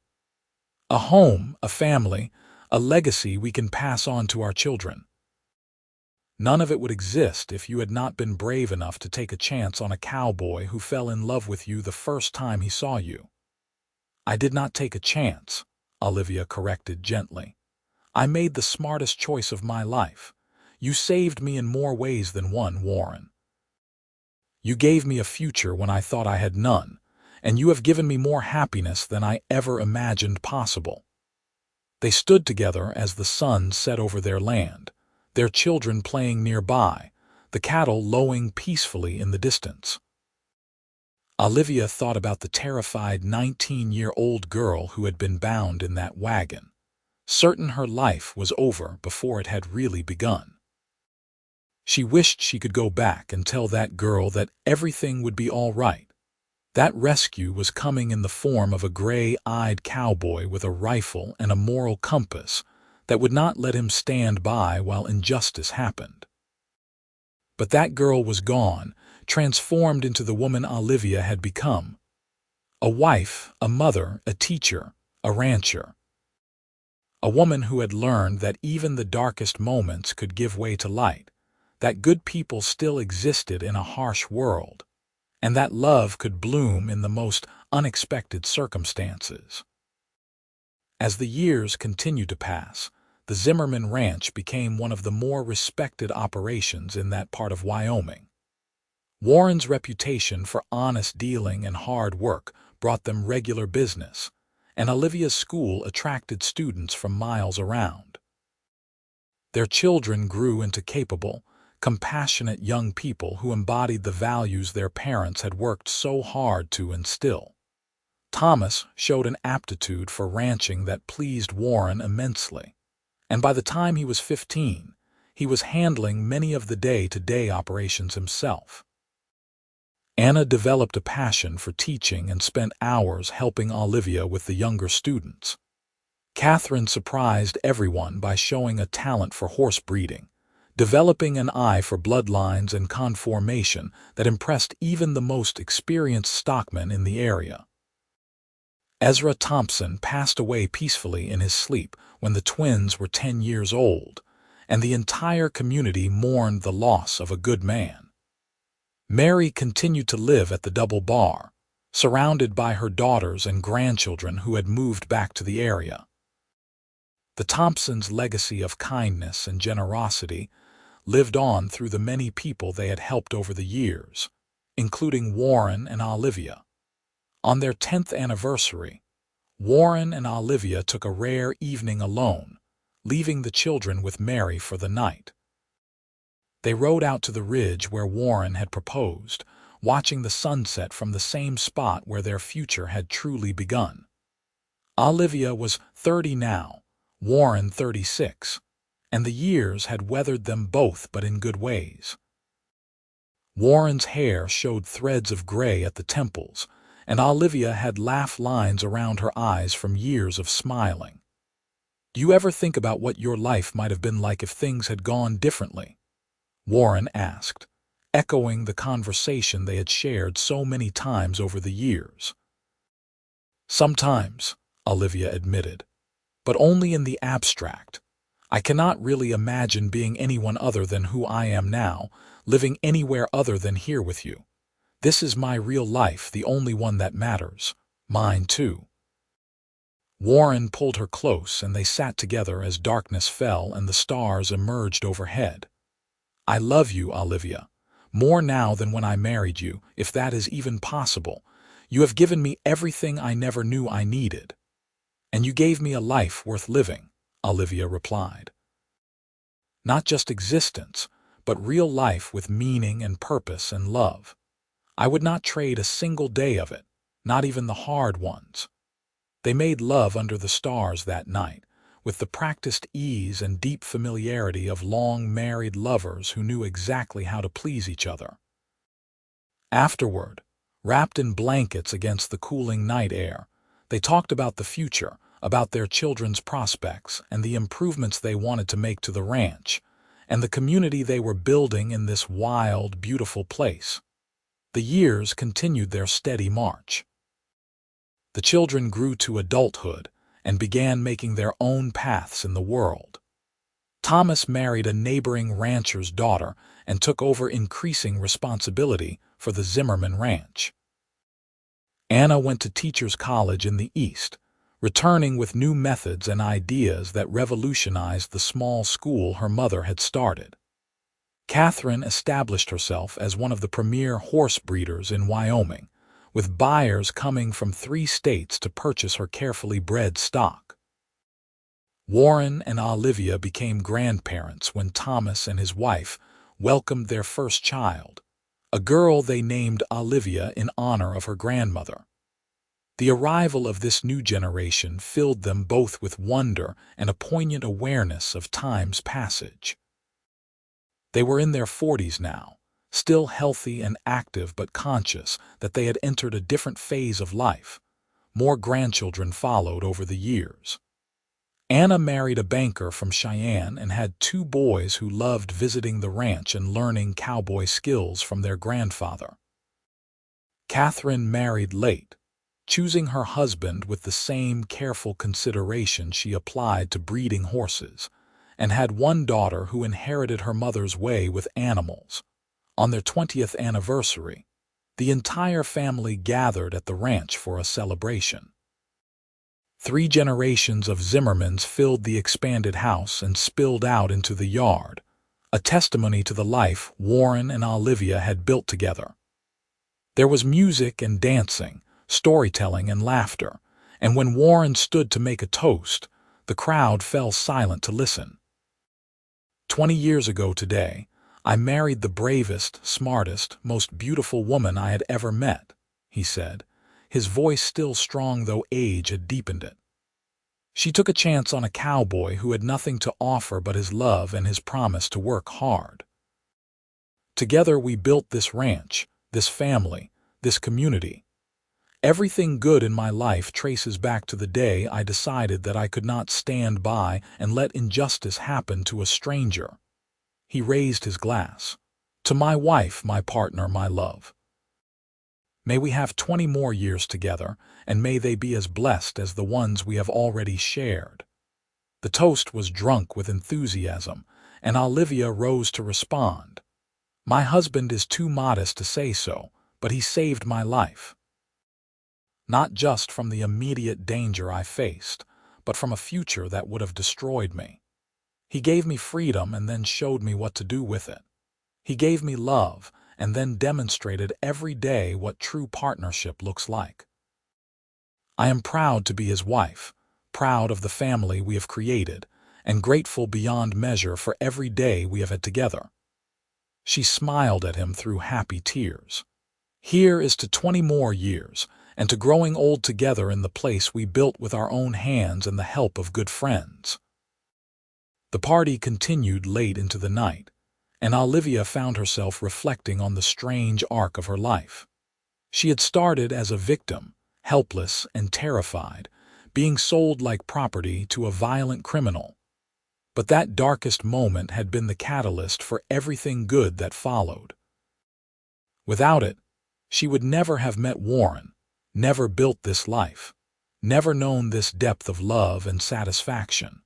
"A home, a family, a legacy we can pass on to our children. None of it would exist if you had not been brave enough to take a chance on a cowboy who fell in love with you the first time he saw you." "I did not take a chance," Olivia corrected gently. "I made the smartest choice of my life. You saved me in more ways than one, Warren. You gave me a future when I thought I had none, and you have given me more happiness than I ever imagined possible." They stood together as the sun set over their land, their children playing nearby, the cattle lowing peacefully in the distance. Olivia thought about the terrified 19-year-old girl who had been bound in that wagon, certain her life was over before it had really begun. She wished she could go back and tell that girl that everything would be all right. That rescue was coming in the form of a gray-eyed cowboy with a rifle and a moral compass that would not let him stand by while injustice happened. But that girl was gone, transformed into the woman Olivia had become. A wife, a mother, a teacher, a rancher. A woman who had learned that even the darkest moments could give way to light, that good people still existed in a harsh world, and that love could bloom in the most unexpected circumstances. As the years continued to pass, the Zimmerman Ranch became one of the more respected operations in that part of Wyoming. Warren's reputation for honest dealing and hard work brought them regular business, and Olivia's school attracted students from miles around. Their children grew into capable, compassionate young people who embodied the values their parents had worked so hard to instill. Thomas showed an aptitude for ranching that pleased Warren immensely, and by the time he was 15, he was handling many of the day-to-day operations himself. Anna developed a passion for teaching and spent hours helping Olivia with the younger students. Catherine surprised everyone by showing a talent for horse breeding, developing an eye for bloodlines and conformation that impressed even the most experienced stockmen in the area. Ezra Thompson passed away peacefully in his sleep when the twins were 10 years old, and the entire community mourned the loss of a good man. Mary continued to live at the Double Bar, surrounded by her daughters and grandchildren who had moved back to the area. The Thompsons' legacy of kindness and generosity lived on through the many people they had helped over the years, including Warren and Olivia. On their 10th anniversary, Warren and Olivia took a rare evening alone, leaving the children with Mary for the night. They rode out to the ridge where Warren had proposed, watching the sunset from the same spot where their future had truly begun. Olivia was 30 now, Warren 36, and the years had weathered them both but in good ways. Warren's hair showed threads of gray at the temples, and Olivia had laugh lines around her eyes from years of smiling. "Do you ever think about what your life might have been like if things had gone differently?" Warren asked, echoing the conversation they had shared so many times over the years. "Sometimes," Olivia admitted, "but only in the abstract. I cannot really imagine being anyone other than who I am now, living anywhere other than here with you. This is my real life, the only one that matters. Mine, too." Warren pulled her close, and they sat together as darkness fell and the stars emerged overhead. "I love you, Olivia, more now than when I married you, if that is even possible. You have given me everything I never knew I needed." "And you gave me a life worth living," Olivia replied. "Not just existence, but real life with meaning and purpose and love. I would not trade a single day of it, not even the hard ones." They made love under the stars that night, with the practiced ease and deep familiarity of long-married lovers who knew exactly how to please each other. Afterward, wrapped in blankets against the cooling night air, they talked about the future, about their children's prospects and the improvements they wanted to make to the ranch, and the community they were building in this wild, beautiful place. The years continued their steady march. The children grew to adulthood and began making their own paths in the world. Thomas married a neighboring rancher's daughter and took over increasing responsibility for the Zimmerman ranch. Anna went to teachers' college in the East, returning with new methods and ideas that revolutionized the small school her mother had started. Catherine established herself as one of the premier horse breeders in Wyoming, with buyers coming from 3 states to purchase her carefully bred stock. Warren and Olivia became grandparents when Thomas and his wife welcomed their first child, a girl they named Olivia in honor of her grandmother. The arrival of this new generation filled them both with wonder and a poignant awareness of time's passage. They were in their 40s now, still healthy and active but conscious that they had entered a different phase of life. More grandchildren followed over the years. Anna married a banker from Cheyenne and had 2 boys who loved visiting the ranch and learning cowboy skills from their grandfather. Catherine married late, choosing her husband with the same careful consideration she applied to breeding horses, and had 1 daughter who inherited her mother's way with animals. On their 20th anniversary, the entire family gathered at the ranch for a celebration. 3 generations of Zimmermans filled the expanded house and spilled out into the yard, a testimony to the life Warren and Olivia had built together. There was music and dancing, storytelling, and laughter, and when Warren stood to make a toast, the crowd fell silent to listen. 20 years ago today, I married the bravest, smartest, most beautiful woman I had ever met, he said, his voice still strong though age had deepened it. She took a chance on a cowboy who had nothing to offer but his love and his promise to work hard. Together we built this ranch, this family, this community. Everything good in my life traces back to the day I decided that I could not stand by and let injustice happen to a stranger. He raised his glass. To my wife, my partner, my love. May we have 20 more years together, and may they be as blessed as the ones we have already shared. The toast was drunk with enthusiasm, and Olivia rose to respond. My husband is too modest to say so, but he saved my life. Not just from the immediate danger I faced, but from a future that would have destroyed me. He gave me freedom and then showed me what to do with it. He gave me love and then demonstrated every day what true partnership looks like. I am proud to be his wife, proud of the family we have created, and grateful beyond measure for every day we have had together. She smiled at him through happy tears. Here is to 20 more years, and to growing old together in the place we built with our own hands and the help of good friends. The party continued late into the night, and Olivia found herself reflecting on the strange arc of her life. She had started as a victim, helpless and terrified, being sold like property to a violent criminal. But that darkest moment had been the catalyst for everything good that followed. Without it, she would never have met Warren, never built this life, never known this depth of love and satisfaction.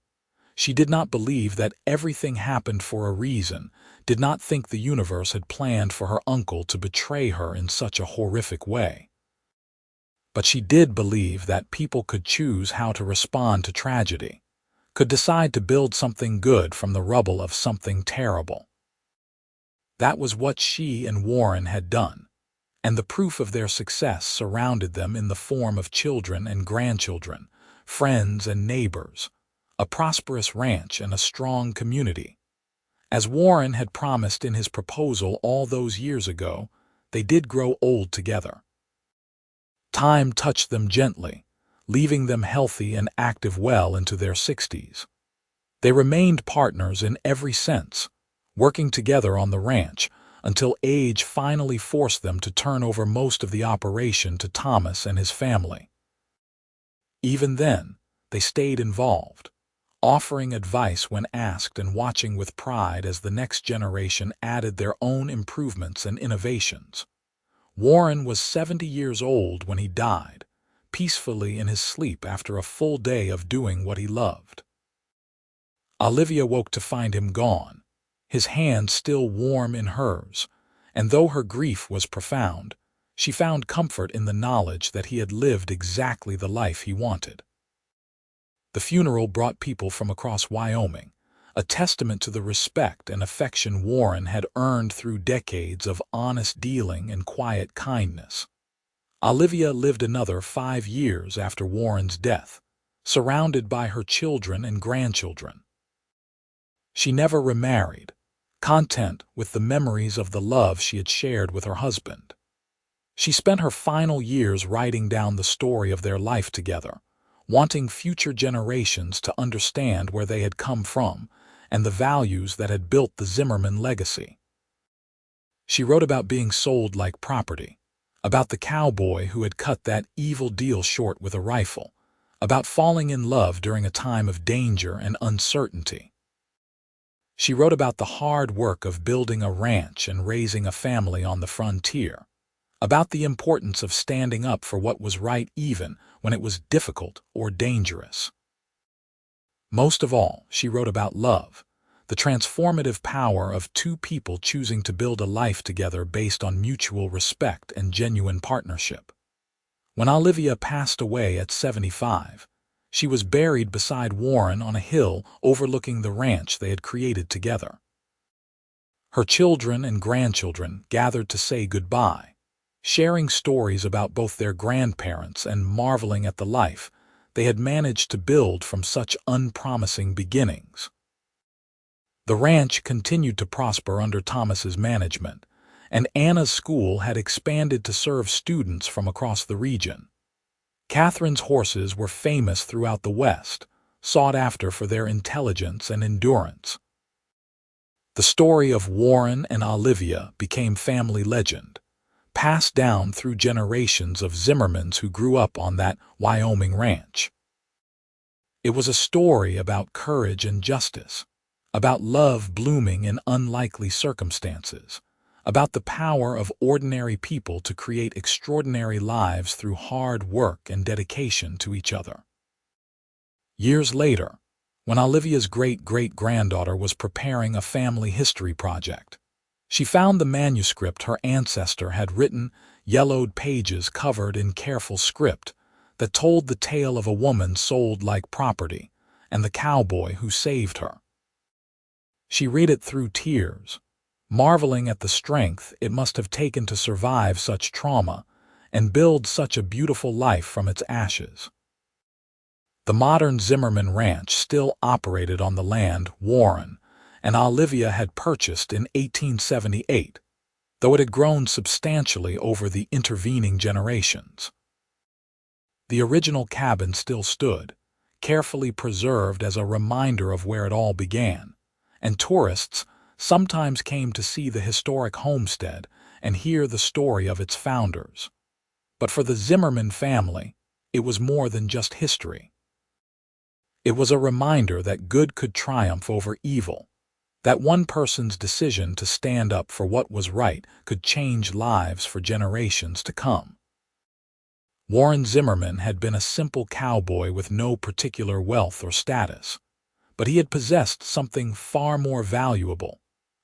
She did not believe that everything happened for a reason, did not think the universe had planned for her uncle to betray her in such a horrific way. But she did believe that people could choose how to respond to tragedy, could decide to build something good from the rubble of something terrible. That was what she and Warren had done, and the proof of their success surrounded them in the form of children and grandchildren, friends and neighbors, a prosperous ranch and a strong community. As Warren had promised in his proposal all those years ago, they did grow old together. Time touched them gently, leaving them healthy and active well into their 60s. They remained partners in every sense, working together on the ranch until age finally forced them to turn over most of the operation to Thomas and his family. Even then, they stayed involved, offering advice when asked and watching with pride as the next generation added their own improvements and innovations. Warren was 70 years old when he died, peacefully in his sleep after a full day of doing what he loved. Olivia woke to find him gone, his hand still warm in hers, and though her grief was profound, she found comfort in the knowledge that he had lived exactly the life he wanted. The funeral brought people from across Wyoming, a testament to the respect and affection Warren had earned through decades of honest dealing and quiet kindness. Olivia lived another 5 years after Warren's death, surrounded by her children and grandchildren. She never remarried, content with the memories of the love she had shared with her husband. She spent her final years writing down the story of their life together, wanting future generations to understand where they had come from and the values that had built the Zimmerman legacy. She wrote about being sold like property, about the cowboy who had cut that evil deal short with a rifle, about falling in love during a time of danger and uncertainty. She wrote about the hard work of building a ranch and raising a family on the frontier, about the importance of standing up for what was right even when it was difficult or dangerous. Most of all, she wrote about love, the transformative power of two people choosing to build a life together based on mutual respect and genuine partnership. When Olivia passed away at 75, she was buried beside Warren on a hill overlooking the ranch they had created together. Her children and grandchildren gathered to say goodbye, sharing stories about both their grandparents and marveling at the life they had managed to build from such unpromising beginnings. The ranch continued to prosper under Thomas's management, and Anna's school had expanded to serve students from across the region. Catherine's horses were famous throughout the West, sought after for their intelligence and endurance. The story of Warren and Olivia became family legend, passed down through generations of Zimmermans who grew up on that Wyoming ranch. It was a story about courage and justice, about love blooming in unlikely circumstances, about the power of ordinary people to create extraordinary lives through hard work and dedication to each other. Years later, when Olivia's great-great-granddaughter was preparing a family history project, she found the manuscript her ancestor had written, yellowed pages covered in careful script that told the tale of a woman sold like property and the cowboy who saved her. She read it through tears, marveling at the strength it must have taken to survive such trauma and build such a beautiful life from its ashes. The modern Zimmerman Ranch still operated on the land Warren and Olivia had purchased in 1878, though it had grown substantially over the intervening generations. The original cabin still stood, carefully preserved as a reminder of where it all began, and tourists sometimes came to see the historic homestead and hear the story of its founders. But for the Zimmerman family, it was more than just history. It was a reminder that good could triumph over evil, that one person's decision to stand up for what was right could change lives for generations to come. Warren Zimmerman had been a simple cowboy with no particular wealth or status, but he had possessed something far more valuable,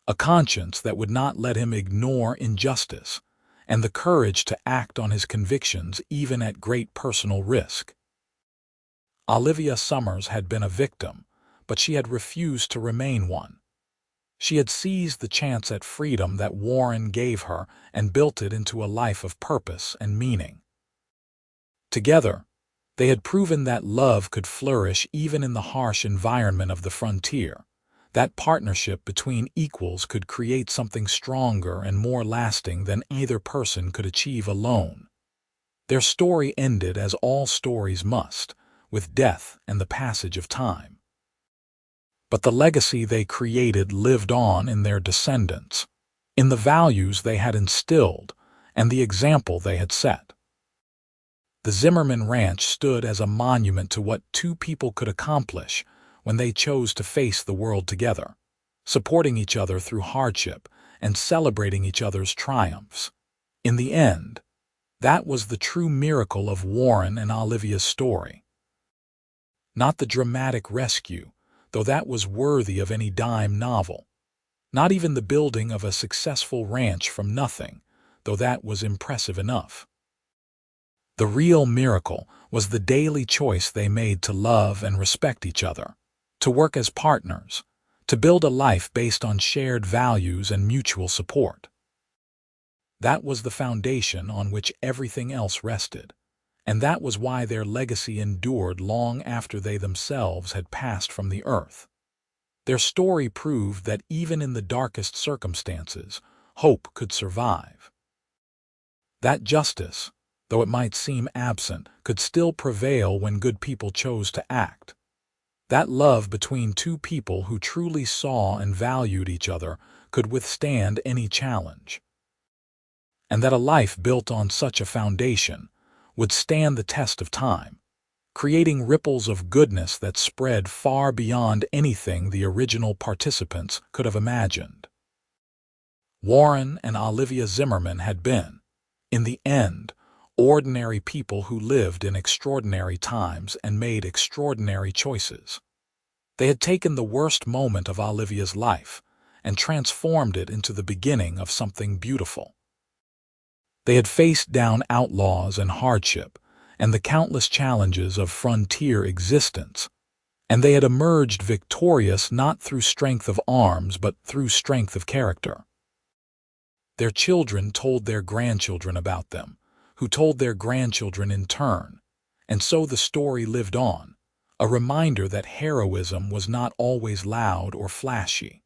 a conscience that would not let him ignore injustice, and the courage to act on his convictions even at great personal risk. Olivia Summers had been a victim, but she had refused to remain one. She had seized the chance at freedom that Warren gave her and built it into a life of purpose and meaning. Together, they had proven that love could flourish even in the harsh environment of the frontier, that partnership between equals could create something stronger and more lasting than either person could achieve alone. Their story ended as all stories must, with death and the passage of time. But the legacy they created lived on in their descendants, in the values they had instilled and the example they had set. The Zimmerman Ranch stood as a monument to what two people could accomplish when they chose to face the world together, supporting each other through hardship and celebrating each other's triumphs. In the end, that was the true miracle of Warren and Olivia's story. Not the dramatic rescue, though that was worthy of any dime novel. Not even the building of a successful ranch from nothing, though that was impressive enough. The real miracle was the daily choice they made to love and respect each other, to work as partners, to build a life based on shared values and mutual support. That was the foundation on which everything else rested, and that was why their legacy endured long after they themselves had passed from the earth. Their story proved that even in the darkest circumstances, hope could survive. That justice, though it might seem absent, could still prevail when good people chose to act. That love between two people who truly saw and valued each other could withstand any challenge. And that a life built on such a foundation would stand the test of time, creating ripples of goodness that spread far beyond anything the original participants could have imagined. Warren and Olivia Zimmerman had been, in the end, ordinary people who lived in extraordinary times and made extraordinary choices. They had taken the worst moment of Olivia's life and transformed it into the beginning of something beautiful. They had faced down outlaws and hardship and the countless challenges of frontier existence, and they had emerged victorious not through strength of arms but through strength of character. Their children told their grandchildren about them, who told their grandchildren in turn, and so the story lived on, a reminder that heroism was not always loud or flashy.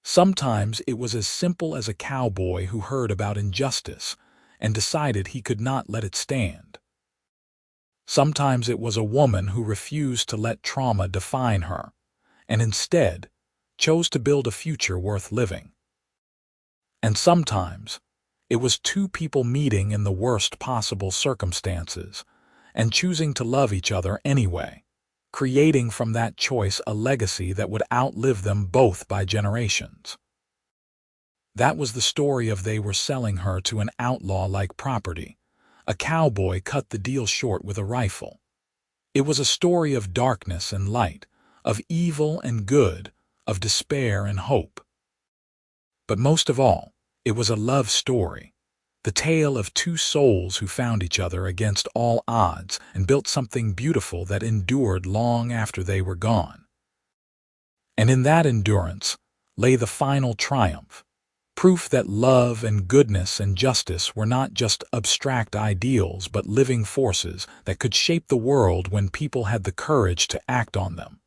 Sometimes it was as simple as a cowboy who heard about injustice and decided he could not let it stand. Sometimes it was a woman who refused to let trauma define her, and instead chose to build a future worth living. And sometimes it was two people meeting in the worst possible circumstances and choosing to love each other anyway, creating from that choice a legacy that would outlive them both by generations. That was the story of they were selling her to an outlaw like property. A cowboy cut the deal short with a rifle. It was a story of darkness and light, of evil and good, of despair and hope. But most of all, it was a love story, the tale of two souls who found each other against all odds and built something beautiful that endured long after they were gone. And in that endurance lay the final triumph, proof that love and goodness and justice were not just abstract ideals but living forces that could shape the world when people had the courage to act on them.